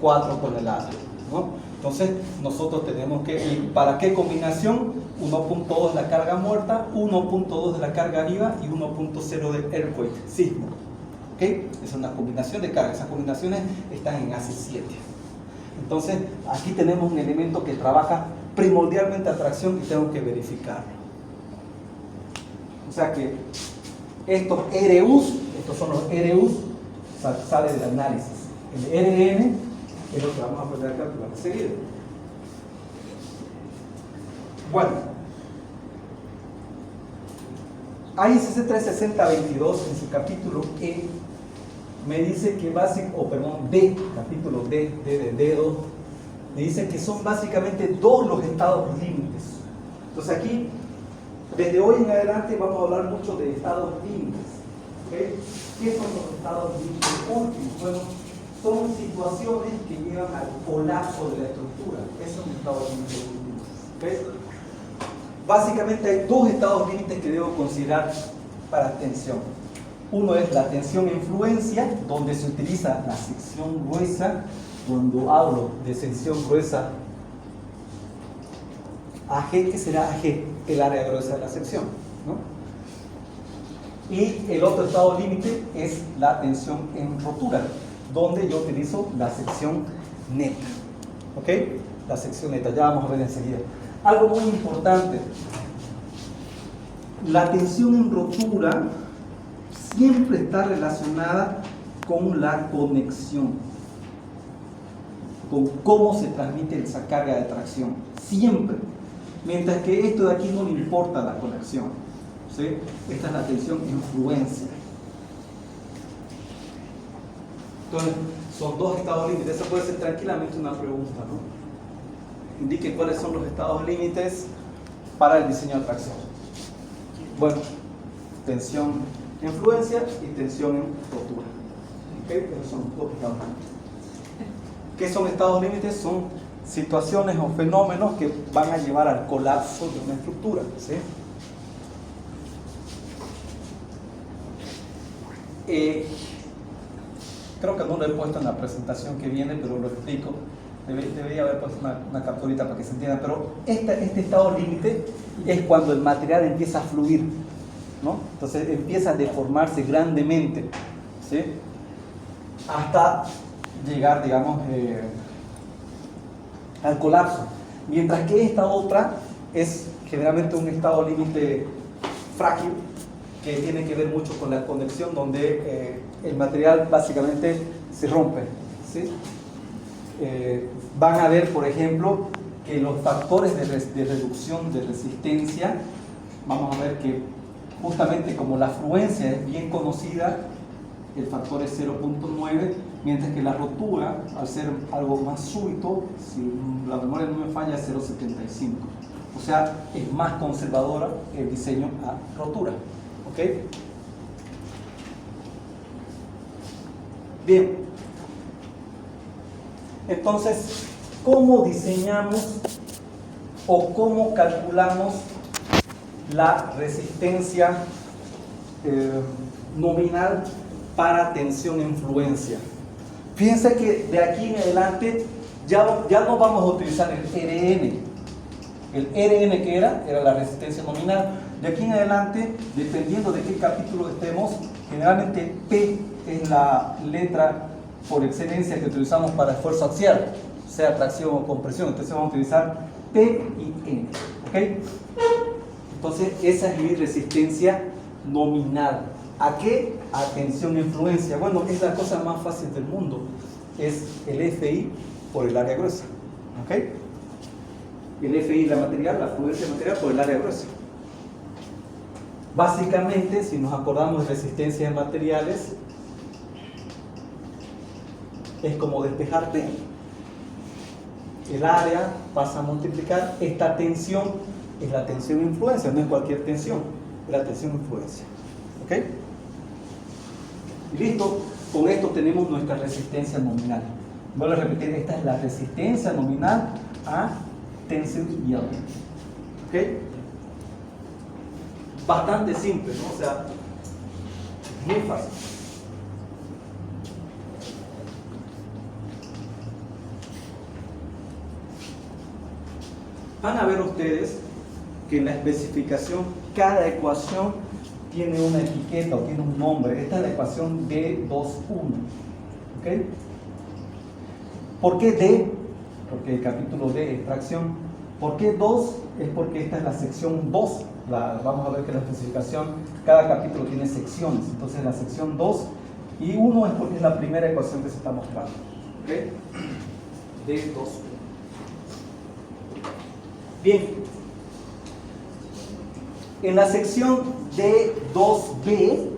4 toneladas, ¿no? Entonces, nosotros tenemos que ir, ¿para qué combinación? 1.2 de la carga muerta, 1.2 de la carga viva y 1.0 de earthquake, sismo. ¿Ok? Es una combinación de cargas. Esas combinaciones están en AC7. Entonces, aquí tenemos un elemento que trabaja primordialmente a tracción y tengo que verificarlo. O sea que estos son los RUs, sale del análisis. El RN es lo que vamos a aprender a calcular enseguida. Bueno, ASC 36022 en su capítulo E me dice que D, capítulo D de dedo, me dice que son básicamente dos los estados límites. Entonces aquí, desde hoy en adelante vamos a hablar mucho de estados límites. ¿Okay? ¿Qué son los estados límites últimos? Bueno, son situaciones que llevan al colapso de la estructura. Eso es un estado límite último. ¿Okay? básicamente hay dos estados límites que debo considerar para tensión. Uno es la tensión en fluencia, donde se utiliza la sección gruesa. Cuando hablo de sección gruesa AG, ¿qué será AG? El área gruesa de la sección, ¿no? Y el otro estado límite es la tensión en rotura, donde yo utilizo la sección neta. ¿Ok? La sección neta, ya vamos a ver enseguida. Algo muy importante, la tensión en rotura siempre está relacionada con la conexión, con cómo se transmite esa carga de tracción, siempre. Mientras que esto de aquí no le importa la conexión, ¿sí? Esta es la tensión en fluencia. Entonces, son dos estados límites. Esa puede ser tranquilamente una pregunta, ¿no? Indique cuáles son los estados límites para el diseño de tracción. Bueno, tensión en fluencia y tensión en rotura. ¿Okay? Esos son dos estados límites. ¿Qué son estados límites? Son situaciones o fenómenos que van a llevar al colapso de una estructura, ¿sí? Creo que no lo he puesto en la presentación que viene, pero lo explico. Debería haber puesto una capturita para que se entienda, pero este estado límite es cuando el material empieza a fluir, ¿no? Entonces empieza a deformarse grandemente, ¿sí? Hasta llegar, digamos, al colapso. Mientras que esta otra es generalmente un estado límite frágil, que tiene que ver mucho con la conexión, donde el material básicamente se rompe, ¿sí? Van a ver, por ejemplo, que los factores de reducción de resistencia, vamos a ver que justamente como la fluencia es bien conocida, el factor es 0.9, mientras que la rotura, al ser algo más súbito, si la memoria no me falla, es 0.75. O sea, es más conservadora el diseño a rotura. ¿Ok? Bien. Entonces, ¿cómo diseñamos o cómo calculamos la resistencia nominal para tensión en fluencia? Fíjense que de aquí en adelante ya no vamos a utilizar el RN. El RN que era la resistencia nominal. De aquí en adelante, dependiendo de qué capítulo estemos, generalmente P es la letra por excelencia que utilizamos para esfuerzo axial, sea tracción o compresión. Entonces vamos a utilizar P y N. ¿Ok? Entonces esa es mi resistencia nominal. ¿A qué? A tensión en fluencia. Bueno, es la cosa más fácil del mundo. Es el FI por el área gruesa. ¿Ok? El FI la material, la fluencia material por el área gruesa. Básicamente, si nos acordamos de resistencia en materiales, es como despejar P. El área pasa a multiplicar. Esta tensión es la tensión en fluencia, no es cualquier tensión, es la tensión en fluencia. ¿Ok? Y listo, con esto tenemos nuestra resistencia nominal. Vuelvo a repetir, esta es la resistencia nominal a tensión yield. ¿Ok? Bastante simple, ¿no? O sea, muy fácil. Van a ver ustedes que en la especificación cada ecuación tiene una etiqueta o tiene un nombre. Esta es la ecuación D21. ¿Ok? ¿Por qué D? Porque el capítulo D es tracción. ¿Por qué 2? Es porque esta es la sección 2. Vamos a ver que la especificación, cada capítulo tiene secciones. Entonces la sección 2 y 1 es porque es la primera ecuación que se está mostrando. ¿Ok? D21. Bien. En la sección D2B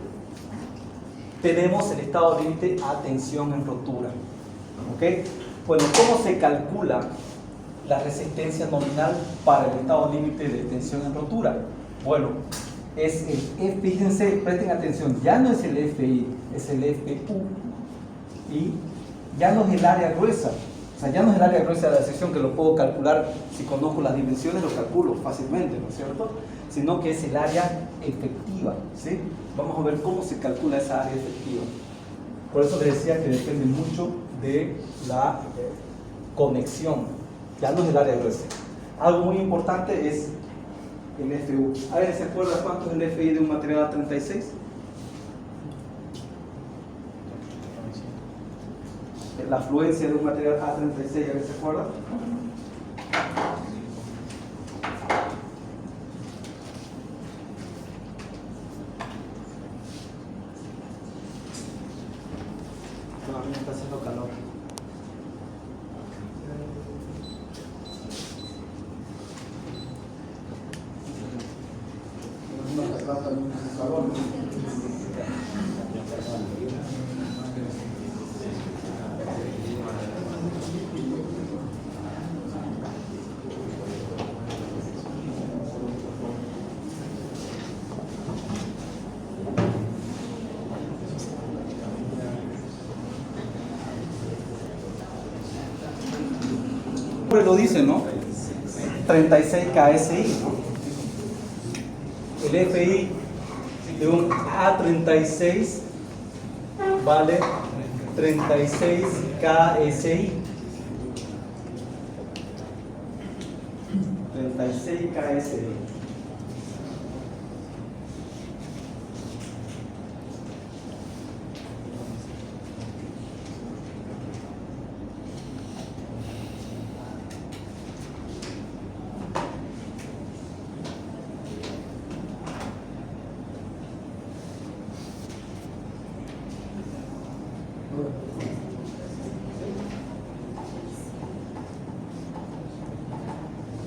tenemos el estado límite a tensión en rotura. ¿Ok? Bueno, ¿cómo se calcula la resistencia nominal para el estado límite de tensión en rotura? Bueno, es el, fíjense, presten atención, ya no es el FI, es el FU. Y ya no es el área gruesa, sea, ya no es el área gruesa de la sección que lo puedo calcular, si conozco las dimensiones lo calculo fácilmente, ¿no es cierto? Sino que es el área efectiva, ¿sí? Vamos a ver cómo se calcula esa área efectiva. Por eso les decía que depende mucho de la conexión, ya no es el área gruesa. Algo muy importante es el FU. ¿Alguien se acuerda cuánto es el FI de un material A36? La afluencia de un material A36, ¿alguien se acuerda? No, a mí me está haciendo calor. Pues lo dice, ¿no? 36 KSI, ¿no? El FI de un A36 vale 36 KSI. 36 KSI.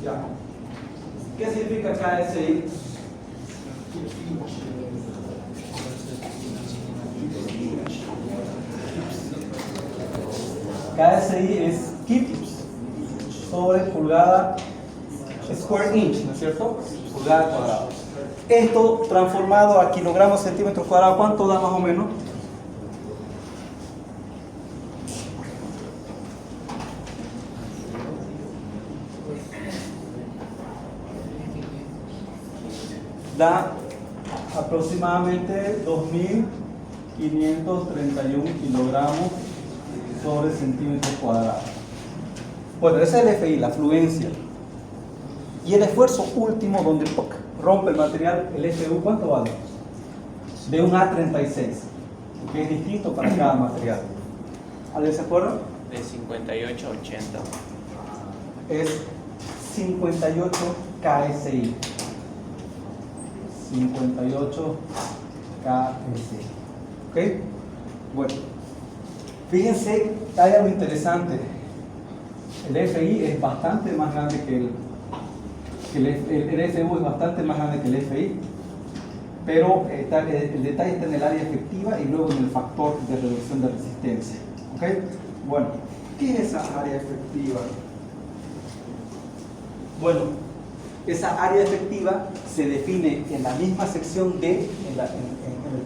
Ya. ¿Qué significa KSI? KSI es kips sobre pulgada square inch, ¿no es cierto? Pulgada cuadrada. Esto transformado a kilogramos centímetros cuadrados, ¿cuánto da más o menos? Da aproximadamente 2.531 kilogramos sobre centímetros cuadrados. Bueno, ese es el FI, la fluencia. Y el esfuerzo último donde rompe el material, el FU, ¿cuánto vale? De un A36, que es distinto para cada material. ¿Alguien se acuerda? De 58 a 80. Es 58 KSI. 58 KSI. ¿Ok? Bueno, fíjense, hay algo interesante. El FI es bastante más grande que el FU es bastante más grande que el FI, pero el detalle está en el área efectiva y luego en el factor de reducción de resistencia. ¿Ok? Bueno, ¿qué es esa área efectiva? Bueno, esa área efectiva se define en la misma sección D, en el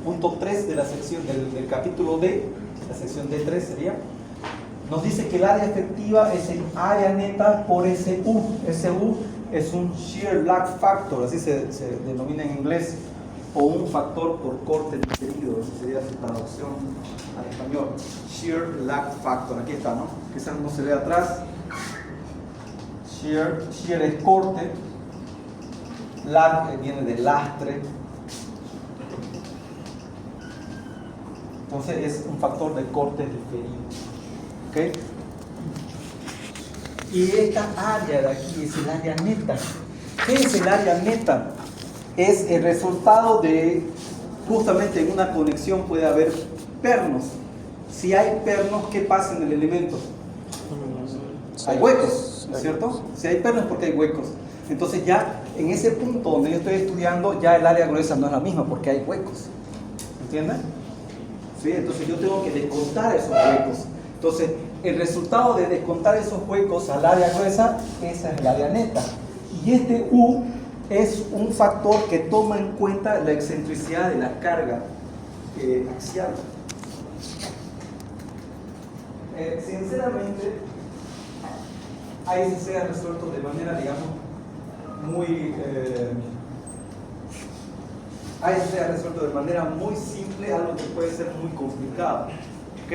punto 3 de la sección del capítulo D, la sección D3 sería. Nos dice que el área efectiva es el área neta por SU. SU es un shear lag factor, así se denomina en inglés, o un factor por corte diferido, esa sería su traducción al español. Shear lag factor, aquí está, ¿no? Quizás no se ve atrás. Shear es corte, lag viene de lastre, entonces es un factor de corte diferido. ¿Ok? Y esta área de aquí es el área neta. ¿Qué es el área neta? Es el resultado de, justamente en una conexión puede haber pernos. Si hay pernos, ¿qué pasa en el elemento? Hay huecos, ¿no es cierto? Si hay pernos, porque hay huecos. Entonces ya en ese punto donde yo estoy estudiando, ya el área gruesa no es la misma porque hay huecos. ¿Entienden? ¿Sí? Entonces yo tengo que descontar esos huecos. Entonces, el resultado de descontar esos huecos al área gruesa, esa es el área neta. Y este U es un factor que toma en cuenta la excentricidad de la carga axial. Sinceramente, ahí se ha resuelto de manera, digamos, muy ahí se ha resuelto de manera muy simple algo que puede ser muy complicado. ¿Ok?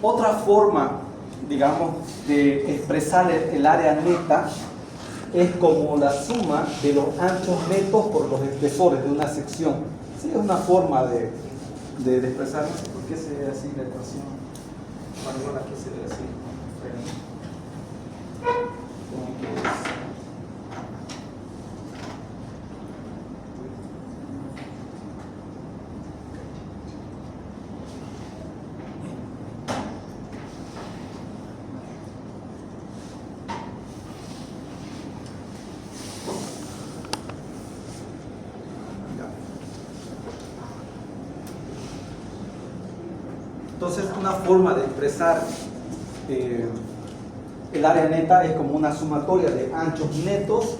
Otra forma, digamos, de expresar el área neta es como la suma de los anchos netos por los espesores de una sección. Sí, es una forma de expresar. No sé por qué se ve así la ecuación. Bueno, aquí se ve así. Como que es. Entonces, una forma de expresar el área neta es como una sumatoria de anchos netos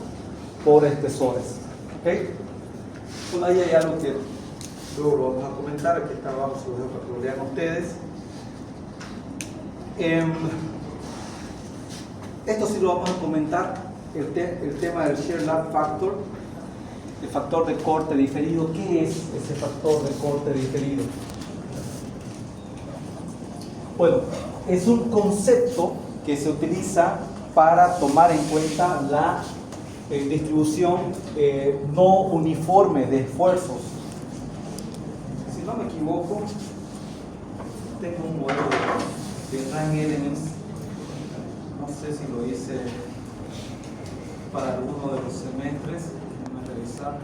por espesores. ¿Okay? Bueno, ahí hay algo que luego lo vamos a comentar. Aquí está abajo, se lo dejo para que lo lean ustedes. Esto sí lo vamos a comentar, el tema del shear lag factor, el factor de corte diferido. ¿Qué es ese factor de corte diferido? Bueno, es un concepto que se utiliza para tomar en cuenta la distribución no uniforme de esfuerzos. Si no me equivoco, tengo un modelo de Rand Elements, no sé si lo hice para alguno de los semestres, déjenme revisar.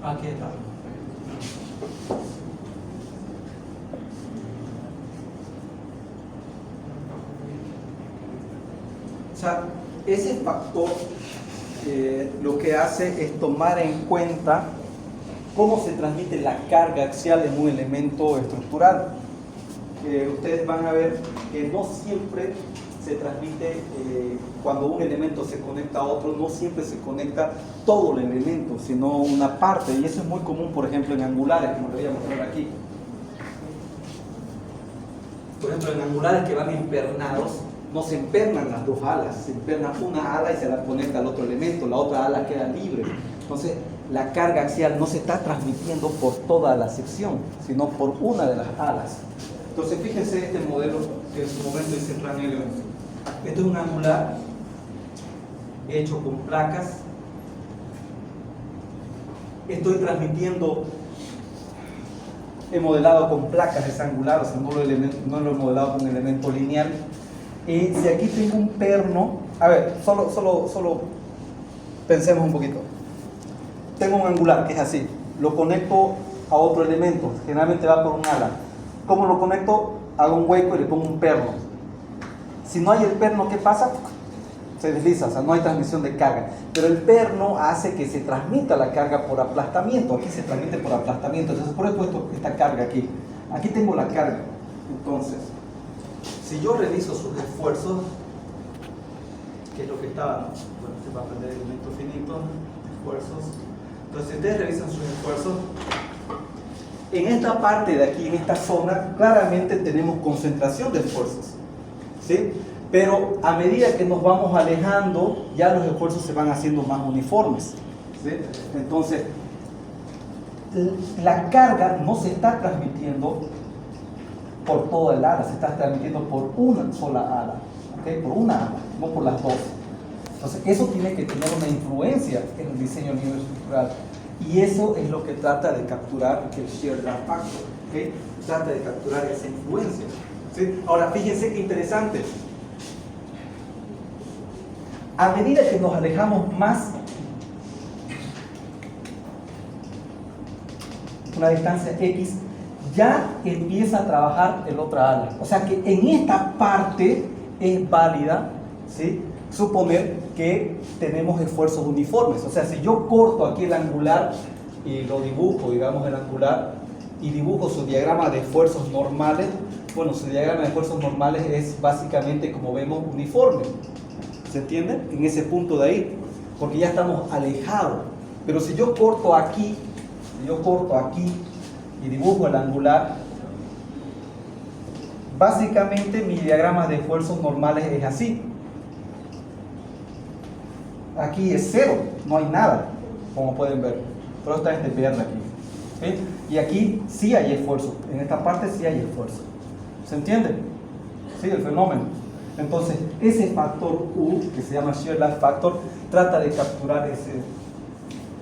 Aquí está. O sea, ese factor lo que hace es tomar en cuenta cómo se transmite la carga axial en un elemento estructural. Ustedes van a ver que no siempre se transmite, cuando un elemento se conecta a otro, no siempre se conecta todo el elemento, sino una parte, y eso es muy común, por ejemplo, en angulares, como les voy a mostrar aquí. Por ejemplo, en angulares que van empernados, no se empernan las dos alas, se emperna una ala y se la conecta al otro elemento, la otra ala queda libre. Entonces, la carga axial no se está transmitiendo por toda la sección, sino por una de las alas. Entonces, fíjense este modelo que en su momento dice Rand Elements. Esto es un angular hecho con placas. Estoy transmitiendo, he modelado con placas ese angular, o sea, no lo he modelado con elemento lineal. Y si aquí tengo un perno, a ver, solo pensemos un poquito. Tengo un angular que es así, lo conecto a otro elemento, generalmente va por un ala. ¿Cómo lo conecto? Hago un hueco y le pongo un perno. Si no hay el perno, ¿qué pasa? Se desliza, o sea, no hay transmisión de carga. Pero el perno hace que se transmita la carga por aplastamiento. Aquí se transmite por aplastamiento. Entonces, por eso he puesto esta carga aquí. Aquí tengo la carga. Entonces, si yo reviso sus esfuerzos, que es lo que estaba, bueno, se va a aprender elemento finito, esfuerzos. Entonces, si ustedes revisan sus esfuerzos, en esta parte de aquí, en esta zona, claramente tenemos concentración de esfuerzos, ¿sí? Pero a medida que nos vamos alejando, ya los esfuerzos se van haciendo más uniformes, ¿sí? Entonces, la carga no se está transmitiendo por toda el ala, se está transmitiendo por una sola ala, ¿okay? Por una ala, no por las dos. Entonces, eso tiene que tener una influencia en el diseño a nivel estructural. Y eso es lo que trata de capturar el Shear Drag Factor, ¿okay? Trata de capturar esa influencia, ¿sí? Ahora, fíjense qué interesante. A medida que nos alejamos más, una distancia X, ya empieza a trabajar el otra ala. O sea que en esta parte es válida, ¿sí?, suponer que tenemos esfuerzos uniformes. O sea, si yo corto aquí el angular y lo dibujo, digamos, el angular, y dibujo su diagrama de esfuerzos normales, bueno, su diagrama de esfuerzos normales es básicamente, como vemos, uniforme. ¿Se entiende? En ese punto de ahí, porque ya estamos alejados. Pero si yo corto aquí, y dibujo el angular, básicamente mi diagrama de esfuerzos normales es así. Aquí es cero, no hay nada, como pueden ver, pero esta es de verde aquí, ¿sí? Y aquí sí hay esfuerzo, en esta parte sí hay esfuerzo. ¿Se entiende? Sí, el fenómeno. Entonces, ese factor U, que se llama Shear Lag Factor, trata de capturar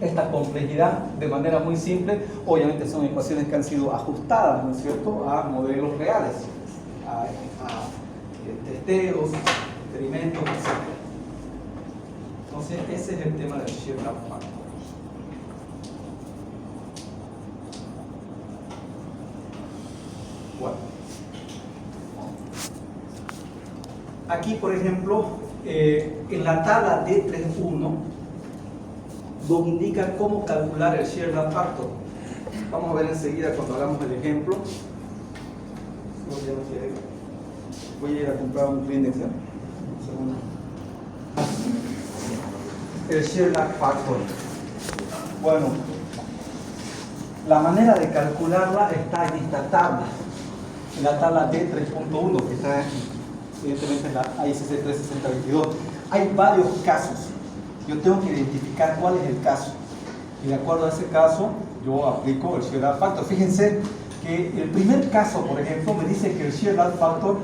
esta complejidad de manera muy simple. Obviamente son ecuaciones que han sido ajustadas, ¿no es cierto?, a modelos reales, a testeos, experimentos, etc. Entonces, ese es el tema del Shear Lag Factor. Bueno. Aquí, por ejemplo, en la tabla D31 nos indica cómo calcular el Shear Lag Factor. Vamos a ver enseguida cuando hagamos el ejemplo. Voy a ir a comprar un Kleenex, ¿eh? Un segundo. El Shear Lag Factor. Bueno, la manera de calcularla está en esta tabla, en la tabla D3.1, que está evidentemente en la AICC 36022. Hay varios casos. Yo tengo que identificar cuál es el caso. Y de acuerdo a ese caso, yo aplico el Shear Lag Factor. Fíjense que el primer caso, por ejemplo, me dice que el Shear Lag Factor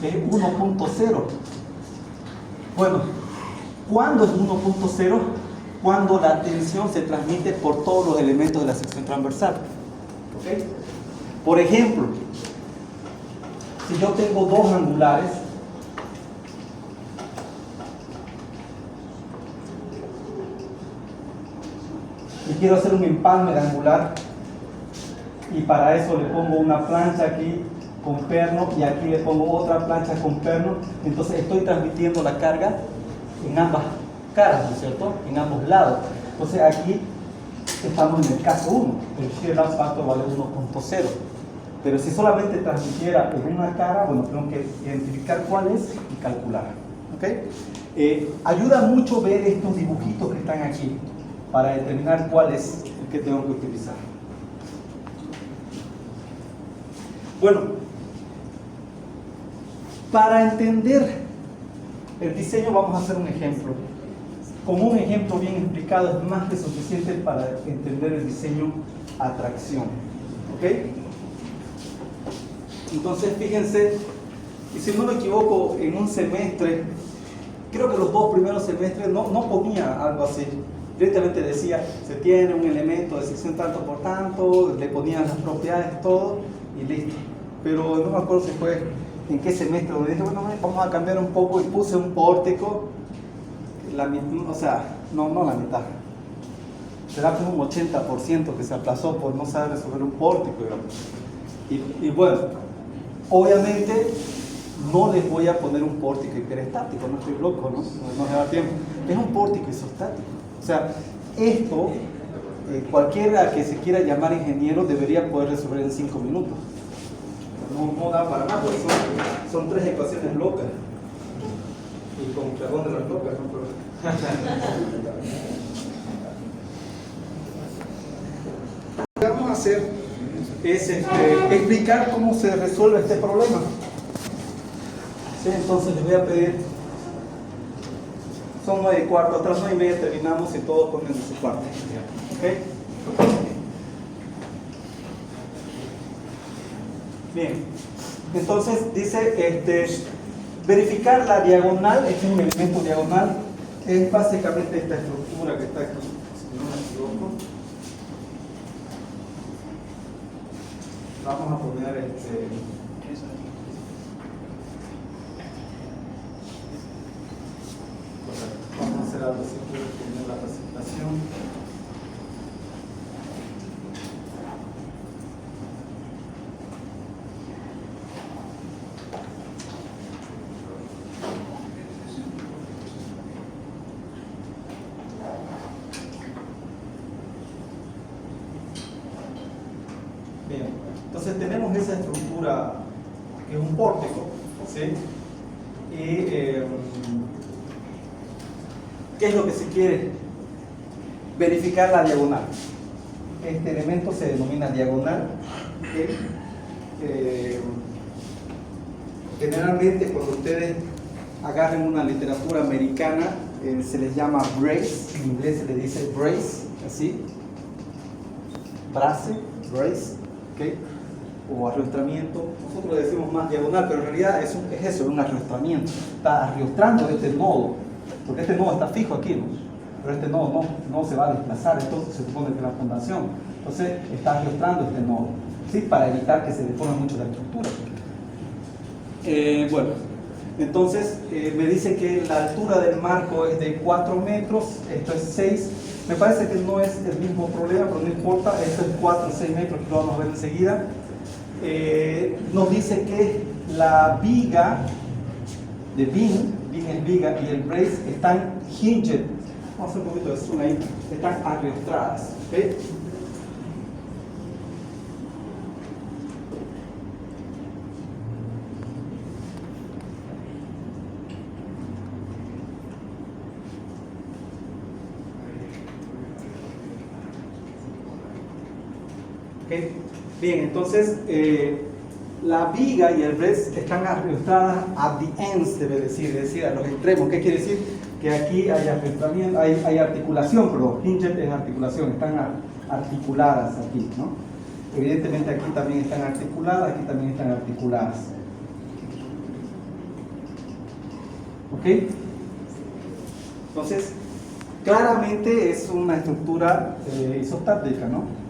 es 1.0. Bueno, ¿cuándo es 1.0? Cuando la tensión se transmite por todos los elementos de la sección transversal. ¿Okay? Por ejemplo, si yo tengo dos angulares, y quiero hacer un empalme de angular, y para eso le pongo una plancha aquí con perno y aquí le pongo otra plancha con perno, entonces estoy transmitiendo la carga en ambas caras, ¿no es cierto?, en ambos lados. Entonces aquí estamos en el caso 1, el Shear Lag Factor vale 1.0. Pero si solamente transmitiera en una cara, bueno, tengo que identificar cuál es y calcular. ¿Okay? Ayuda mucho ver estos dibujitos que están aquí para determinar cuál es el que tengo que utilizar. Bueno, para entender el diseño vamos a hacer un ejemplo. Con un ejemplo bien explicado es más que suficiente para entender el diseño a tracción. ¿Ok? Entonces, fíjense, y si no me equivoco, en un semestre, creo que los dos primeros semestres no ponía algo así. Directamente decía, se tiene un elemento de sección tanto por tanto, le ponían las propiedades, todo, y listo. Pero no me acuerdo si fue en qué semestre, donde dije, bueno, vamos a cambiar un poco, y puse un pórtico, o sea, no la mitad. será como un 80% que se aplazó por no saber resolver un pórtico, digamos. Y bueno, obviamente no les voy a poner un pórtico hiperestático, no estoy loco, ¿no? No me da tiempo. Es un pórtico isostático. O sea, esto, cualquiera que se quiera llamar ingeniero debería poder resolver en 5 minutos. No da para más, porque son 3 ecuaciones locas. Y con perdón de las locas, ¿no? Lo que vamos a hacer es explicar cómo se resuelve este problema. ¿Sí? Entonces les voy a pedir, son 9:15, atrás 9:30 terminamos y todos ponen su parte. ¿Okay? Bien, entonces dice verificar la diagonal. Este es un elemento diagonal, es básicamente esta estructura que está aquí, si no me equivoco. Vamos a poner vamos a hacer algo así, quiero poner la presentación. Bien, entonces tenemos esa estructura que es un pórtico, ¿sí? Y ¿qué es lo que se quiere? Verificar la diagonal. Este elemento se denomina diagonal. ¿Okay? Generalmente cuando ustedes agarren una literatura americana se les llama brace, en inglés se le dice brace, así, brace, ¿okay? O arrastramiento. Nosotros le decimos más diagonal, pero en realidad es eso, es un arrastramiento. Está arrastrando este nodo, porque este nodo está fijo aquí, ¿no? Pero este nodo no se va a desplazar, entonces se supone que es la fundación. Entonces está arrastrando este nodo, ¿sí? Para evitar que se deforme mucho la estructura. Bueno, entonces me dice que la altura del marco es de 4 metros, esto es 6. Me parece que no es el mismo problema, pero no importa, esto es 4 o 6 metros, que lo vamos a ver enseguida. Nos dice que la viga de beam es viga, y el brace están hinged. Vamos a hacer un poquito de zoom ahí, están arrastradas. ¿Okay? ¿Okay? Bien, entonces la viga y el brace están arrastradas at the ends, debe decir, es decir, a los extremos. ¿Qué quiere decir? Que aquí hay arrastramiento, hay articulación, perdón, hinged es articulación, están articuladas aquí, ¿no? Evidentemente aquí también están articuladas, aquí también están articuladas. ¿Ok? Entonces, claramente es una estructura isostática, ¿no?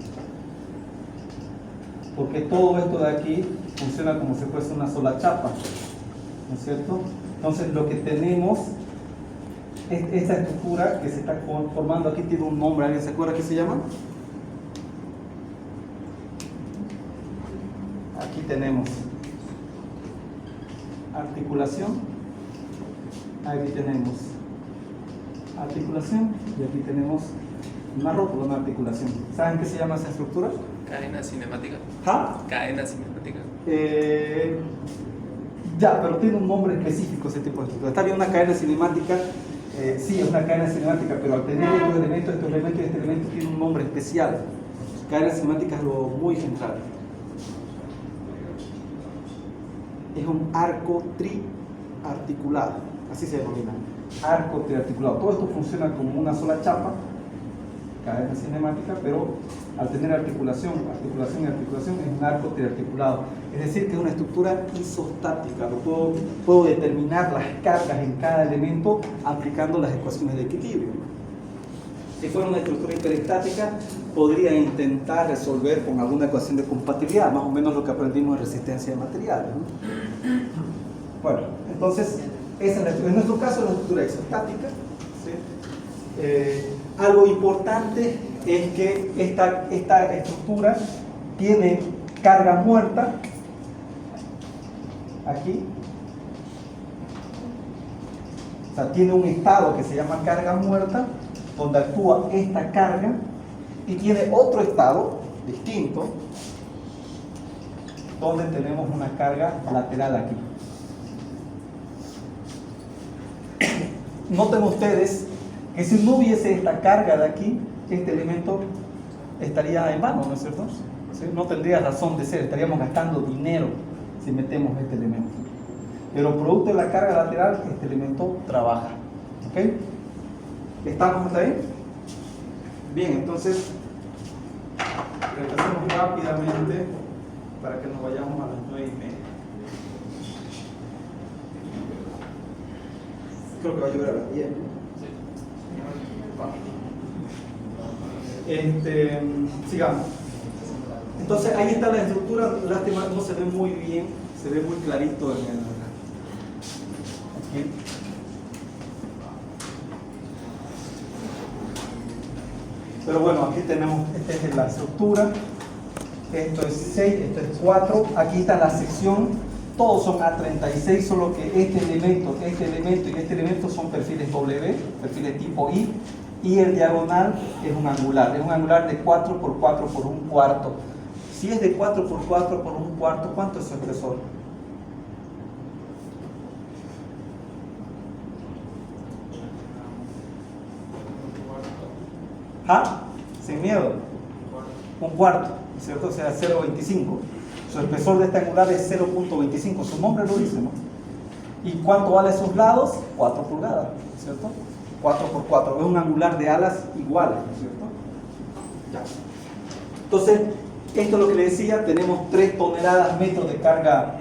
Porque todo esto de aquí funciona como si fuese una sola chapa, ¿no es cierto? Entonces lo que tenemos es esta estructura que se está formando aquí, tiene un nombre, ¿alguien se acuerda qué se llama? Aquí tenemos articulación, aquí tenemos articulación y aquí tenemos una rótula, una articulación. ¿Saben qué se llama esa estructura? Cadena cinemática. ¿Ah? Cadena cinemática. Ya, pero tiene un nombre específico ese tipo de estructura. Está bien, una cadena cinemática, sí, es una cadena cinemática, pero al tener estos elementos y este elemento tiene un nombre especial. Cadena cinemática es lo muy central. Es un arco triarticulado, así se denomina. Arco triarticulado. Todo esto funciona como una sola chapa, cadena cinemática, pero al tener articulación y articulación es un arco triarticulado. Es decir, que es una estructura isostática. Puedo determinar las cargas en cada elemento aplicando las ecuaciones de equilibrio. Si fuera una estructura hiperestática, podría intentar resolver con alguna ecuación de compatibilidad, más o menos lo que aprendimos en resistencia de materiales, ¿no? Bueno, entonces, esa es en nuestro caso es una estructura isostática, ¿sí? Algo importante es que esta estructura tiene carga muerta aquí. O sea, tiene un estado que se llama carga muerta, donde actúa esta carga, y tiene otro estado distinto, donde tenemos una carga lateral aquí. Noten ustedes que si no hubiese esta carga de aquí, este elemento estaría en vano, ¿no es cierto? ¿Sí? No tendría razón de ser, estaríamos gastando dinero si metemos este elemento. Pero producto de la carga lateral, este elemento trabaja. ¿Ok? ¿Estamos hasta ahí? Bien, entonces repasemos rápidamente para que nos vayamos a las 9:30. Creo que va a llover a las 10. Sigamos. Entonces ahí está la estructura, lástima no se ve muy bien, se ve muy clarito en el... Aquí. Pero bueno, aquí tenemos, esta es la estructura, esto es 6, esto es 4, aquí está la sección, todos son A36, solo que este elemento y este elemento son perfiles W, perfiles tipo I, y el diagonal es un angular de 4 por 4 por un cuarto. Si es de 4 por 4 por un cuarto, ¿cuánto es su espesor? ¿Ah? Sin miedo. Un cuarto, ¿cierto? O sea, 0.25. Su espesor de este angular es 0.25. Su nombre lo dice, ¿no? ¿Y cuánto vale sus lados? 4 pulgadas, ¿cierto? 4 por 4. Es un angular de alas iguales, ¿no es cierto? Ya. Entonces, esto es lo que le decía. Tenemos 3 toneladas metros de carga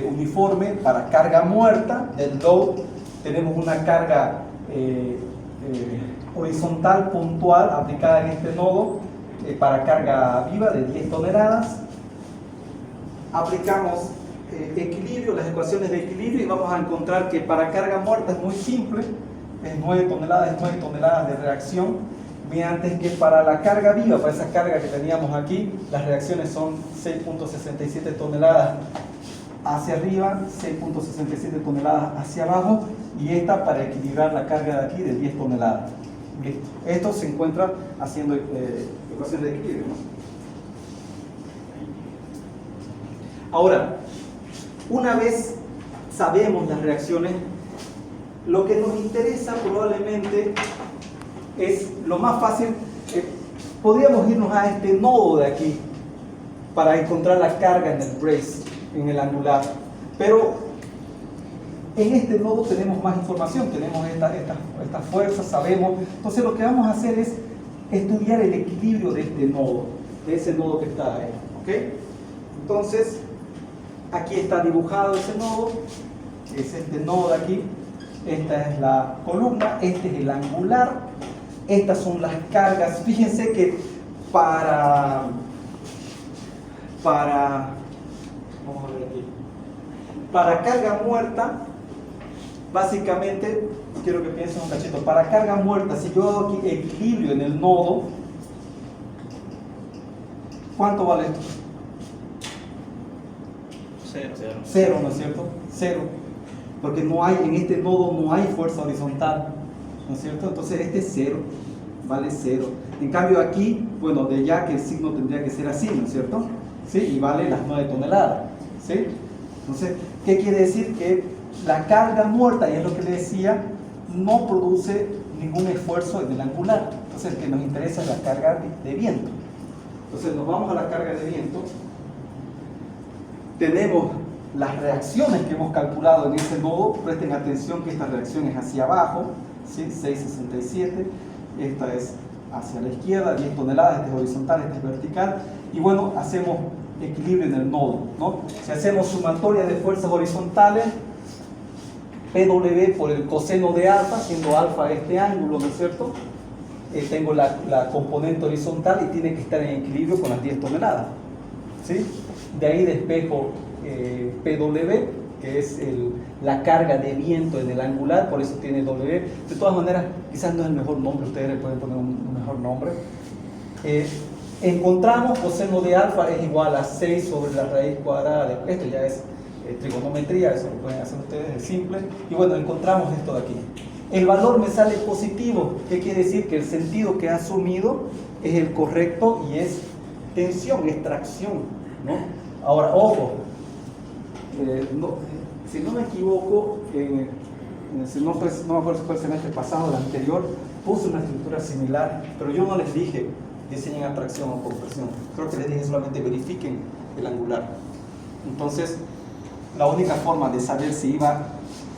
uniforme para carga muerta del load. Tenemos una carga horizontal puntual aplicada en este nodo para carga viva de 10 toneladas. Aplicamos equilibrio, las ecuaciones de equilibrio, y vamos a encontrar que para carga muerta es muy simple, es 9 toneladas de reacción, mientras que para la carga viva, para esa carga que teníamos aquí, las reacciones son 6.67 toneladas hacia arriba, 6.67 toneladas hacia abajo, y esta para equilibrar la carga de aquí de 10 toneladas. Listo. Esto se encuentra haciendo ecuaciones de equilibrio, ¿no? Ahora, una vez sabemos las reacciones, lo que nos interesa probablemente es lo más fácil. Podríamos irnos a este nodo de aquí para encontrar la carga en el brace, en el angular, pero en este nodo tenemos más información, tenemos estas fuerzas, sabemos. Entonces lo que vamos a hacer es estudiar el equilibrio de este nodo, de ese nodo que está ahí, ¿ok? Entonces, aquí está dibujado ese nodo, es este nodo de aquí, esta es la columna, este es el angular, estas son las cargas. Fíjense que para vamos a ver aquí, para carga muerta, básicamente, quiero que piensen un cachito, para carga muerta, si yo hago aquí equilibrio en el nodo, ¿cuánto vale esto? 0. 0, ¿no es cierto? 0. Porque no hay, en este nodo no hay fuerza horizontal, ¿no es cierto? Entonces este es 0, vale 0. En cambio aquí, bueno, de ya que el signo tendría que ser así, ¿no es cierto? ¿Sí? Y vale las 9 toneladas, ¿sí? Entonces, ¿qué quiere decir? Que la carga muerta, y es lo que le decía, no produce ningún esfuerzo en el angular. Entonces el que nos interesa es la carga de viento. Entonces nos vamos a la carga de viento. Tenemos las reacciones que hemos calculado en ese nodo. Presten atención que esta reacción es hacia abajo, ¿sí? 6.67. Esta es hacia la izquierda, 10 toneladas, este es horizontal, este es vertical. Y bueno, hacemos equilibrio en el nodo, ¿no? Si hacemos sumatoria de fuerzas horizontales, PW por el coseno de alfa, siendo alfa este ángulo, ¿no es cierto? Tengo la componente horizontal y tiene que estar en equilibrio con las 10 toneladas, ¿sí? De ahí despejo PW, que es la carga de viento en el angular, por eso tiene W. De todas maneras, quizás no es el mejor nombre, ustedes le pueden poner un mejor nombre. encontramos coseno de alfa es igual a 6 sobre la raíz cuadrada de esto, ya es trigonometría, eso lo pueden hacer ustedes, es simple. Y bueno, encontramos esto de aquí. El valor me sale positivo. ¿Qué quiere decir? Que el sentido que ha asumido es el correcto y es tensión, es tracción, ¿no? Ahora, ojo, si no me equivoco, no me acuerdo si fue el semestre pasado o el anterior, puse una estructura similar, pero yo no les dije diseñen atracción o compresión. Creo que les dije solamente verifiquen el angular. Entonces, la única forma de saber si iba a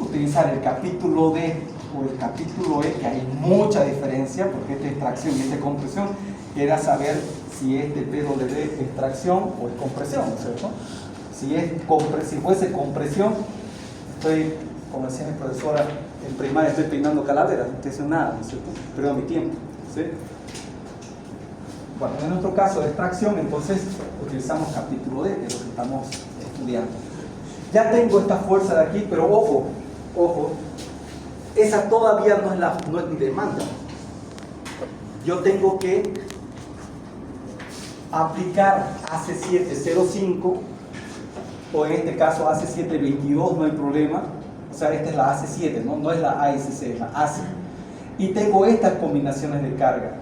utilizar el capítulo D o el capítulo E, que hay mucha diferencia, porque este es tracción y este es compresión, era saber si este PW es tracción o es compresión, ¿no es cierto? Si fuese compresión, como decía mi profesora en primaria, estoy peinando calaveras, no estoy haciendo nada, ¿no es cierto? Pierdo mi tiempo, ¿sí? Bueno, en nuestro caso de tracción, entonces utilizamos capítulo D, que es lo que estamos estudiando. Ya tengo esta fuerza de aquí, pero ojo, esa todavía no es mi demanda. Yo tengo que aplicar AC705, o en este caso AC722, no hay problema. O sea, esta es la AC7, no es la ASC, es la AC. Y tengo estas combinaciones de carga.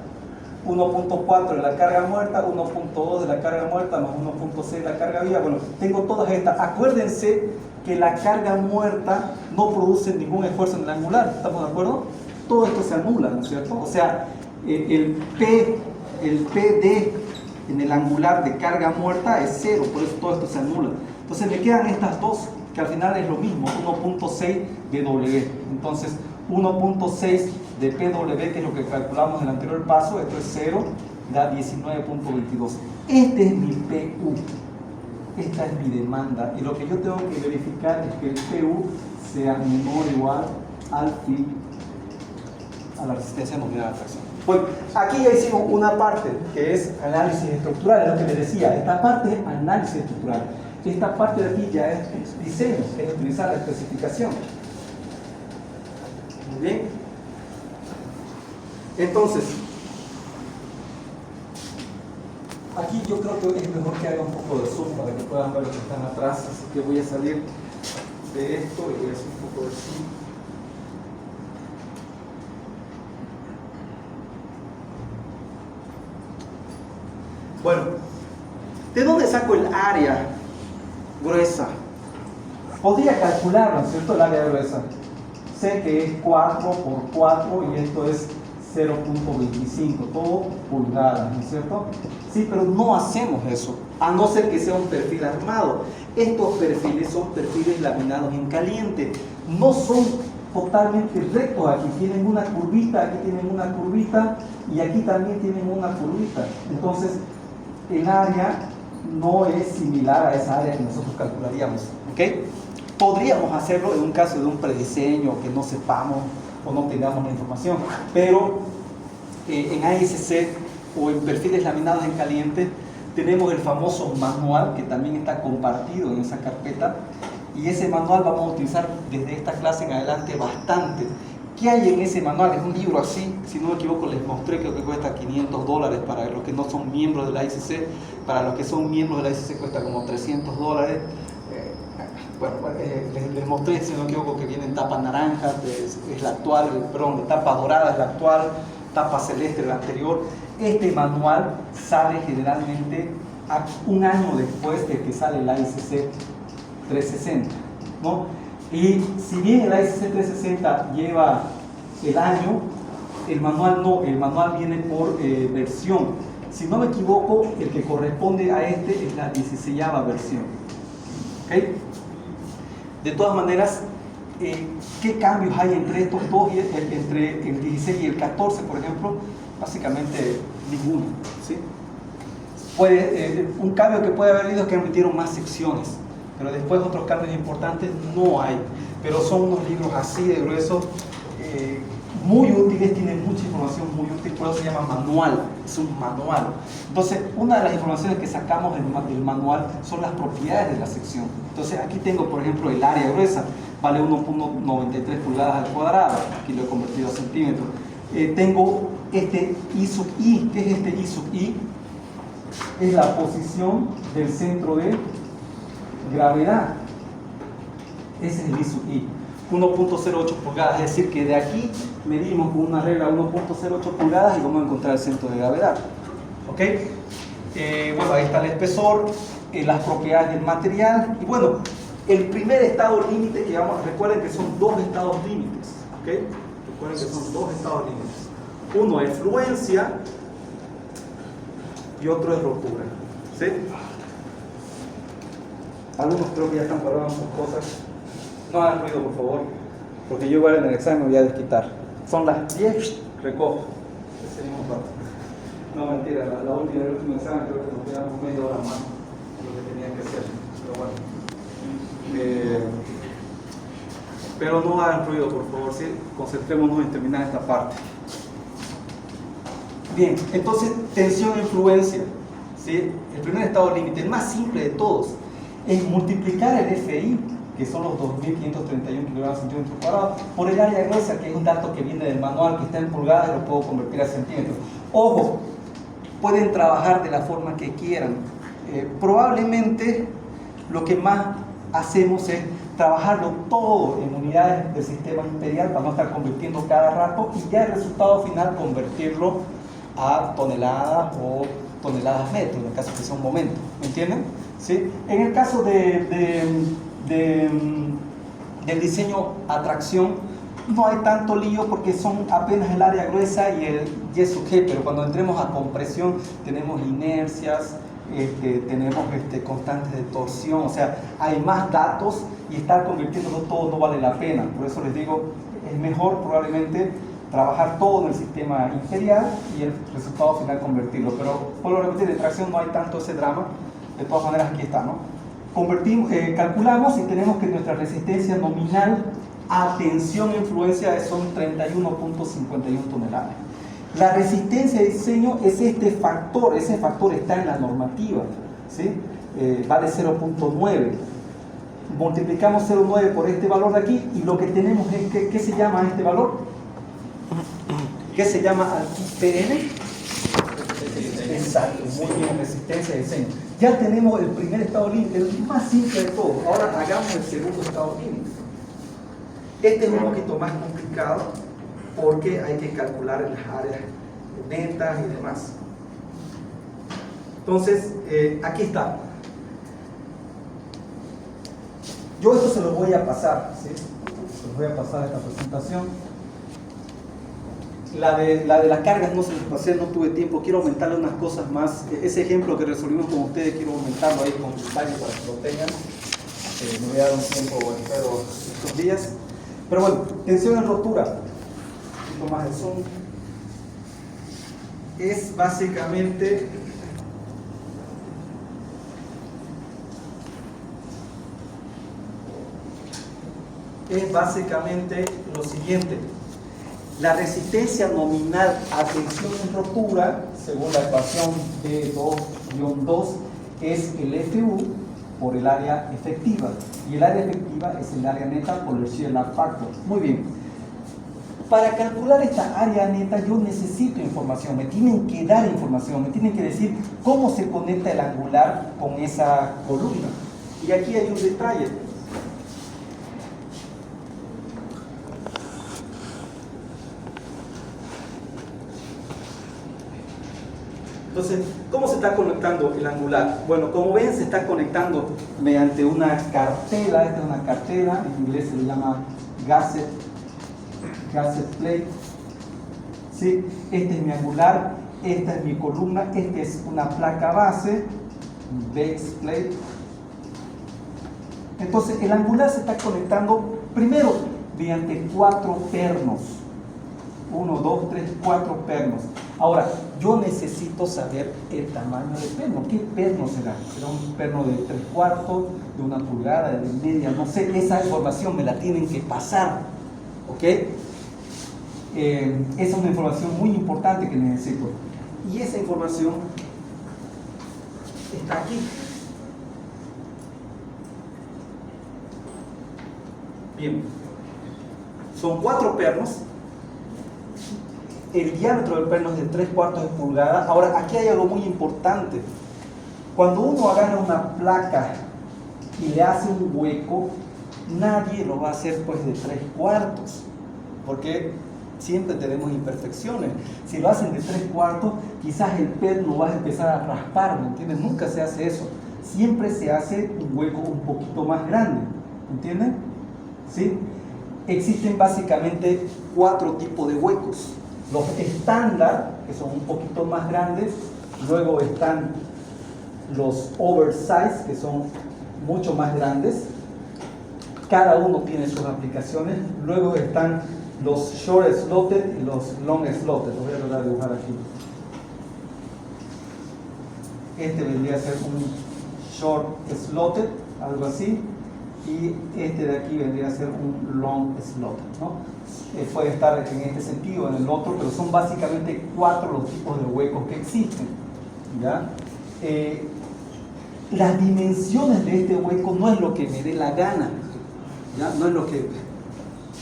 1.4 de la carga muerta, 1.2 de la carga muerta, más 1.6 de la carga viva. Bueno, tengo todas estas. Acuérdense que la carga muerta no produce ningún esfuerzo en el angular, ¿estamos de acuerdo? Todo esto se anula, ¿no es cierto? O sea, el PD en el angular de carga muerta es 0, por eso todo esto se anula. Entonces me quedan estas dos, que al final es lo mismo, 1.6 de W. Entonces, 1.6 de PW, que es lo que calculamos en el anterior paso, esto es 0, da 19.22. Este es mi PU, esta es mi demanda, y lo que yo tengo que verificar es que el PU sea menor o igual al phi, a la resistencia nominal de atracción. Bueno, aquí ya hicimos una parte que es análisis estructural, es lo que les decía. Esta parte es análisis estructural. Esta parte de aquí ya es diseño, es utilizar la especificación. Muy bien. Entonces, aquí yo creo que es mejor que haga un poco de zoom para que puedan ver los que están atrás. Así que voy a salir de esto y voy a hacer un poco de zoom. Bueno, ¿de dónde saco el área gruesa? Podría calcularlo, ¿no es cierto? El área gruesa. Sé que es 4 por 4 y esto es 0.25, todo pulgadas, ¿no es cierto? Sí, pero no hacemos eso, a no ser que sea un perfil armado. Estos perfiles son perfiles laminados en caliente, no son totalmente rectos. Aquí tienen una curvita, aquí tienen una curvita y aquí también tienen una curvita. Entonces, el área no es similar a esa área que nosotros calcularíamos, ¿ok? Podríamos hacerlo en un caso de un prediseño que no sepamos o no tengamos la información, pero en ASC o en perfiles laminados en caliente tenemos el famoso manual que también está compartido en esa carpeta, y ese manual vamos a utilizar desde esta clase en adelante bastante. ¿Qué hay en ese manual? Es un libro así, si no me equivoco les mostré, creo que cuesta $500 para los que no son miembros de la ICC. Para los que son miembros de la ICC cuesta como $300. Les mostré, si no me equivoco, que viene en tapa naranja, es la actual, perdón, tapa dorada es la actual, tapa celeste es la anterior. Este manual sale generalmente un año después de que sale la ICC 360, ¿no? Y si bien el ASC 360 lleva el año, el manual no, el manual viene por versión. Si no me equivoco, el que corresponde a este es la 16ª versión. ¿Okay? De todas maneras, ¿qué cambios hay entre estos dos, entre el 16 y el 14, por ejemplo? Básicamente ninguno, ¿sí? Un cambio que puede haber habido es que metieron más secciones, pero después otros cambios importantes no hay, pero son unos libros así de gruesos, muy útiles, tienen mucha información muy útil, por eso se llama manual, es un manual. Entonces, una de las informaciones que sacamos del manual son las propiedades de la sección. Entonces, aquí tengo, por ejemplo, el área gruesa, vale 1.93 pulgadas al cuadrado, aquí lo he convertido a centímetros. tengo este I sub I. ¿Qué es este I sub I? Es la posición del centro de gravedad. Ese es el I sub I. 1.08 pulgadas, es decir que de aquí medimos con una regla 1.08 pulgadas y vamos a encontrar el centro de gravedad. ¿Ok? Bueno, ahí está el espesor, las propiedades del material y bueno, el primer estado límite que vamos, recuerden que son dos estados límites. ¿Ok? Recuerden que son dos estados límites. Uno es fluencia y otro es rotura. ¿Sí? Algunos creo que ya están parados sus cosas. No hagan ruido, por favor, porque yo igual en el examen me voy a desquitar. Son las 10, recojo. Ese mismo rato. No, mentira, el último examen creo que nos quedamos media hora más de lo que tenía que hacer. Pero bueno. Pero no hagan ruido, por favor, ¿sí? Concentrémonos en terminar esta parte. Bien, entonces, tensión e influencia. ¿Sí? El primer estado límite, el más simple de todos, es multiplicar el FI, que son los 2.531 kilogramos centímetros cuadrados, por el área gruesa, que es un dato que viene del manual, que está en pulgadas y lo puedo convertir a centímetros. Ojo, pueden trabajar de la forma que quieran. Probablemente lo que más hacemos es trabajarlo todo en unidades del sistema imperial para no estar convirtiendo cada rato y ya el resultado final convertirlo a toneladas o toneladas metros, en el caso que sea un momento. ¿Me entienden? ¿Sí? En el caso del diseño a tracción no hay tanto lío porque son apenas el área gruesa y el Y sub G, pero cuando entremos a compresión tenemos inercias, tenemos constantes de torsión, o sea, hay más datos y estar convirtiéndolo todo no vale la pena. Por eso les digo, es mejor probablemente trabajar todo en el sistema imperial y el resultado final convertirlo. Pero vuelvo a repetir, en tracción no hay tanto ese drama. De todas maneras aquí está, ¿no? Calculamos y tenemos que nuestra resistencia nominal a tensión e influencia son 31.51 toneladas. La resistencia de diseño es este factor, ese factor está en la normativa, ¿sí? Vale 0.9. Multiplicamos 0.9 por este valor de aquí y lo que tenemos es que, ¿qué se llama este valor? ¿Qué se llama aquí? PN. Exacto, muy bien, resistencia de diseño. Ya tenemos el primer estado límite, el más simple de todo. Ahora hagamos el segundo estado límite. Este es un poquito más complicado porque hay que calcular las áreas netas y demás. Entonces, aquí está. Yo esto se lo voy a pasar, ¿sí? Se los voy a pasar esta presentación. La de las cargas no se les pasé, no tuve tiempo. Quiero aumentarle unas cosas más. Ese ejemplo que resolvimos con ustedes, quiero aumentarlo ahí con detalles para que lo tengan. Me voy a dar un tiempo, espero estos días. Pero bueno, tensión en rotura. Un poquito más de zoom. Es básicamente lo siguiente. La resistencia nominal a tensión en rotura, según la ecuación B2-2, es el FU por el área efectiva. Y el área efectiva es el área neta por el shear lag factor. Muy bien. Para calcular esta área neta yo necesito información, me tienen que dar información, me tienen que decir cómo se conecta el angular con esa columna. Y aquí hay un detalle. Entonces, ¿cómo se está conectando el angular? Bueno, como ven, se está conectando mediante una cartela. Esta es una cartela, en inglés se le llama gasset plate. ¿Sí? Este es mi angular, esta es mi columna, esta es una placa base, base plate. Entonces, el angular se está conectando primero mediante 4 pernos. 1, 2, 3, 4 pernos. Ahora, yo necesito saber el tamaño del perno. ¿Qué perno será? ¿Será un perno de 3/4, de 1 pulgada, de media? No sé, esa información me la tienen que pasar. ¿Ok? Esa es una información muy importante que necesito. Y esa información está aquí. Bien. Son 4 pernos. el diámetro del perno es de 3/4 de pulgada. Ahora, aquí hay algo muy importante. Cuando uno agarra una placa y le hace un hueco, nadie lo va a hacer pues de 3/4, porque siempre tenemos imperfecciones. Si lo hacen de 3/4, quizás el perno va a empezar a raspar, ¿me entiendes? Nunca se hace eso. Siempre se hace un hueco un poquito más grande, ¿entienden? ¿Sí? Existen básicamente 4 tipos de huecos. Los estándar, que son un poquito más grandes. Luego están los oversize, que son mucho más grandes. Cada uno tiene sus aplicaciones. Luego están los short slotted y los long slotted. Lo voy a tratar de dibujar aquí. Este vendría a ser un short slotted, algo así. Y este de aquí vendría a ser un long slotted, ¿no? Puede estar en este sentido, en el otro, pero son básicamente 4 los tipos de huecos que existen, ¿ya? Las dimensiones de este hueco no es lo que me dé la gana, ¿ya? No es lo que...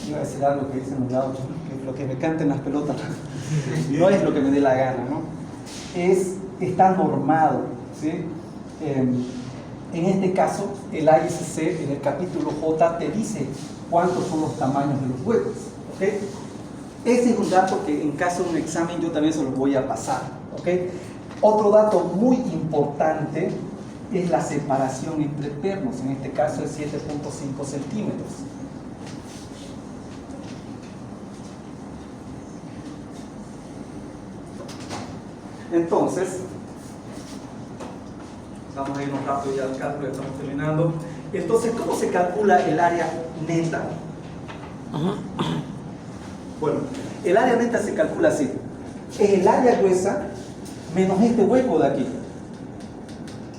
Iba a decir algo que dicen los gauchos, ¿no? Que lo que me canten las pelotas. No es lo que me dé la gana, ¿no? Está normado, ¿sí? En este caso, el ISC en el capítulo J te dice cuántos son los tamaños de los huecos, ¿ok? Ese es un dato que en caso de un examen yo también se los voy a pasar, ¿ok? Otro dato muy importante es la separación entre pernos, en este caso es 7.5 centímetros. Entonces, vamos a irnos rápido ya al cálculo, estamos terminando. Entonces, ¿cómo se calcula el área neta? Bueno, el área neta se calcula así. Es el área gruesa menos este hueco de aquí.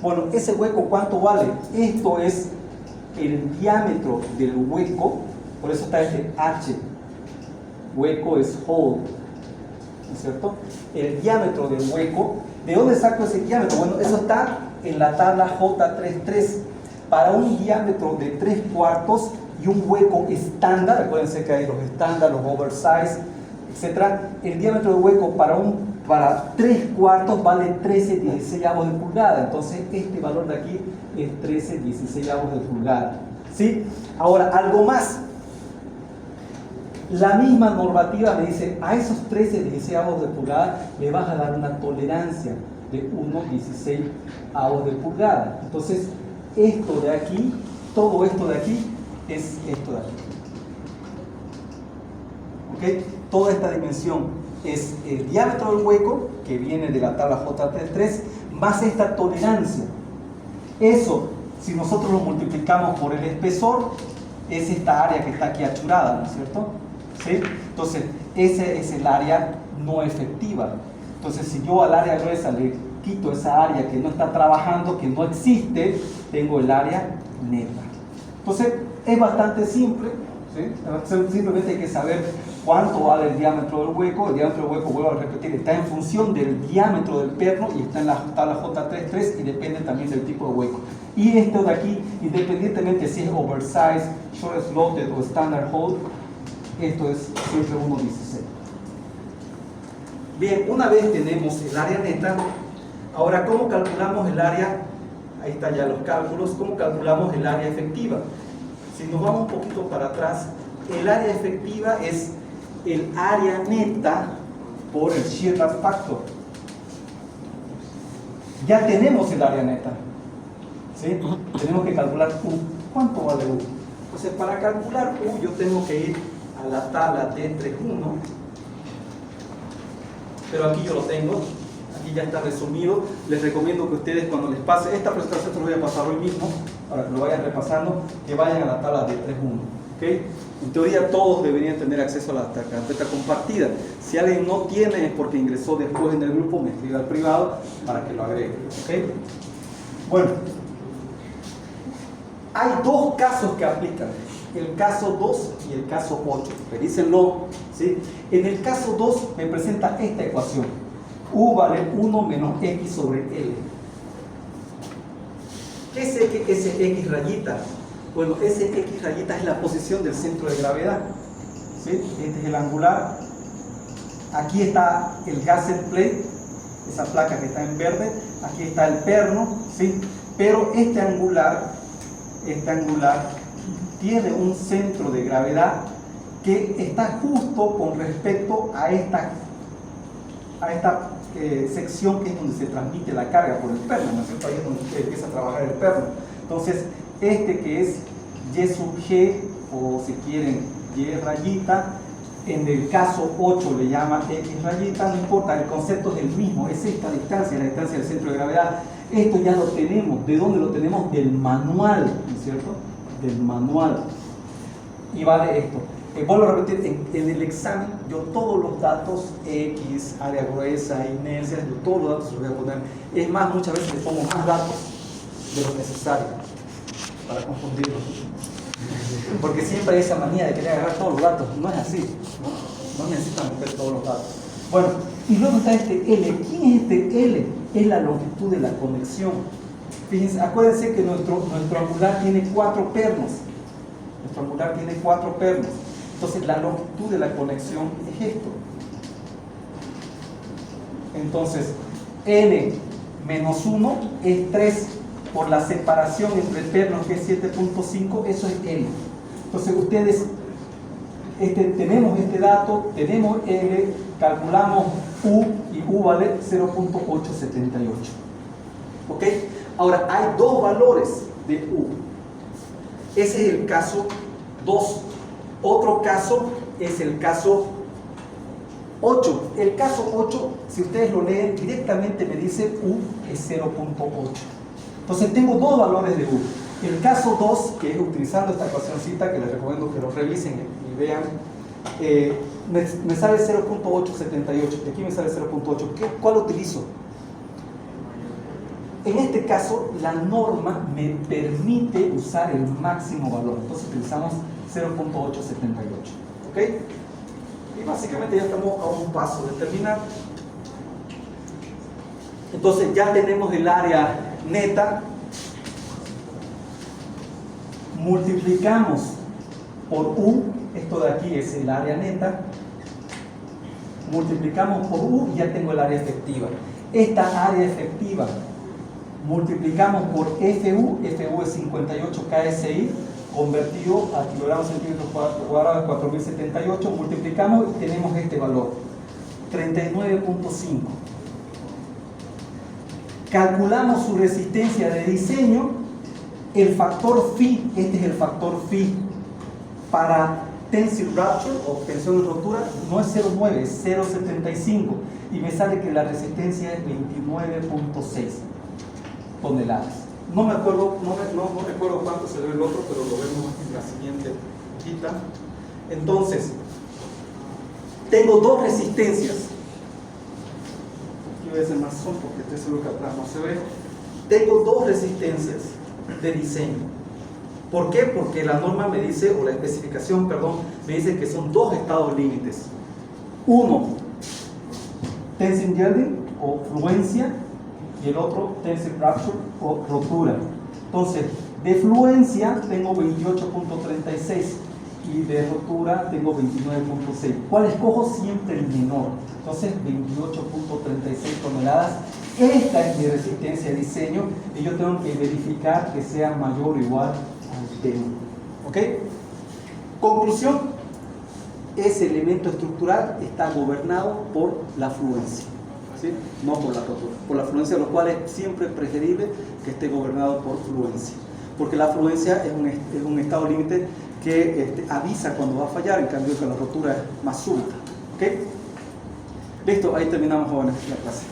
Bueno, ese hueco, ¿cuánto vale? Esto es el diámetro del hueco, por eso está este H. Hueco es hole, ¿no es cierto? El diámetro del hueco. ¿De dónde saco ese diámetro? Bueno, eso está en la tabla J33. Para un diámetro de 3/4 y un hueco estándar, acuérdense que hay los estándar, los oversize, etc. El diámetro del hueco para 3/4 vale 13/16 de pulgada. Entonces este valor de aquí es 13/16 de pulgada, ¿sí? Ahora, algo más. La misma normativa me dice, a esos 13/16 de pulgada le vas a dar una tolerancia de 1/16 de pulgada. Entonces, esto de aquí, todo esto de aquí, es esto de aquí. ¿Ok? Toda esta dimensión es el diámetro del hueco, que viene de la tabla J33, más esta tolerancia. Eso, si nosotros lo multiplicamos por el espesor, es esta área que está aquí achurada, ¿no es cierto? ¿Sí? Entonces, ese es el área no efectiva. Entonces, si yo al área gruesa le quito esa área que no está trabajando, que no existe, tengo el área neta. Entonces, es bastante simple, ¿sí? Simplemente hay que saber cuánto vale el diámetro del hueco. El diámetro del hueco, vuelvo a repetir, está en función del diámetro del perno y está en la tabla J33 y depende también del tipo de hueco. Y esto de aquí, independientemente si es oversize, short slotted o standard hole, esto es siempre 1/16. Bien, una vez tenemos el área neta, ahora ¿cómo calculamos el área? Ahí están ya los cálculos. ¿Cómo calculamos el área efectiva? Si nos vamos un poquito para atrás, el área efectiva es el área neta por el shear load factor. Ya tenemos el área neta, ¿sí? Tenemos que calcular U. ¿Cuánto vale U? Entonces, para calcular U, yo tengo que ir a la tabla D31, pero aquí yo lo tengo, aquí ya está resumido. Les recomiendo que ustedes, cuando les pase esta presentación, se lo voy a pasar hoy mismo, para que lo vayan repasando, que vayan a la tabla D31, ¿ok? En teoría todos deberían tener acceso a la carpeta compartida. Si alguien no tiene es porque ingresó después en el grupo, me escribe al privado para que lo agregue, ¿ok? Bueno, hay dos casos que aplican, el caso 2 y el caso 8. Revísenlo, ¿sí? En el caso 2 me presenta esta ecuación. U vale 1 menos X sobre L. ¿Qué es ese X rayita? Bueno, ese X rayita es la posición del centro de gravedad, ¿sí? Este es el angular. aquí está el gasset plate, esa placa que está en verde, aquí está el perno, ¿sí? Pero este angular tiene un centro de gravedad que está justo con respecto a esta sección que es donde se transmite la carga por el perno, ¿no es cierto? Ahí es donde empieza a trabajar el perno. Entonces, este que es Y sub G, o si quieren Y rayita, en el caso 8 le llaman X rayita, no importa, el concepto es el mismo, es esta distancia, la distancia del centro de gravedad. Esto ya lo tenemos. ¿De dónde lo tenemos? Del manual, ¿no es cierto? Del manual. Y vale esto. Vuelvo a repetir, en el examen yo todos los datos, X, área gruesa, inercia, yo todos los datos los voy a poner. Es más, muchas veces le pongo más datos de lo necesario para confundirlos. Porque siempre hay esa manía de querer agarrar todos los datos. No es así, no necesitan meter todos los datos. Bueno, y luego está este L. ¿Quién es este L? Es la longitud de la conexión. Fíjense, acuérdense que nuestro angular tiene 4 pernos. Nuestro angular tiene 4 pernos. Entonces la longitud de la conexión es esto. Entonces, N menos 1 es 3 por la separación entre pernos, que es 7.5, eso es N. Entonces ustedes tenemos este dato, tenemos L, calculamos U y U vale 0.878. ¿Ok? Ahora hay dos valores de U. Ese es el caso 2. Otro caso es el caso 8. El caso 8, si ustedes lo leen directamente, me dice U es 0.8. Entonces tengo dos valores de U. El caso 2, que es utilizando esta ecuacióncita, que les recomiendo que lo revisen y vean, me sale 0.878. De aquí me sale 0.8. ¿Cuál utilizo? En este caso, la norma me permite usar el máximo valor. Entonces utilizamos 0.878. ¿Ok? Y básicamente ya estamos a un paso de terminar. Entonces ya tenemos el área neta. Multiplicamos por U. Esto de aquí es el área neta. Multiplicamos por U y ya tengo el área efectiva. Esta área efectiva multiplicamos por FU. FU es 58 KSI convertido a kilogramos centímetros cuadrados, 4078. Multiplicamos y tenemos este valor, 39.5. Calculamos su resistencia de diseño. El factor phi, este es el factor phi para tensile rupture o tensión de rotura, no es 0,9, es 0,75 y me sale que la resistencia es 29.6 toneladas. No me acuerdo, no recuerdo cuánto se ve el otro, pero lo vemos en la siguiente hojita. Entonces, tengo dos resistencias. Aquí voy a hacer más zoom porque estoy seguro que atrás no se ve. Tengo dos resistencias de diseño. ¿Por qué? Porque la norma me dice, o la especificación, perdón, me dice que son dos estados límites. Uno, tensile yielding o fluencia, y el otro, tensile rupture o rotura. Entonces, de fluencia tengo 28.36 y de rotura tengo 29.6. ¿Cuál escojo? Siempre el menor. Entonces, 28.36 toneladas. Esta es mi resistencia de diseño y yo tengo que verificar que sea mayor o igual al T1. ¿Ok? Conclusión: ese elemento estructural está gobernado por la fluencia, ¿sí? No por la rotura. Por la fluencia, lo cual es siempre preferible que esté gobernado por fluencia, porque la fluencia es un estado límite que avisa cuando va a fallar, en cambio que la rotura es más súbita. ¿Ok? Listo, ahí terminamos, jóvenes, la clase.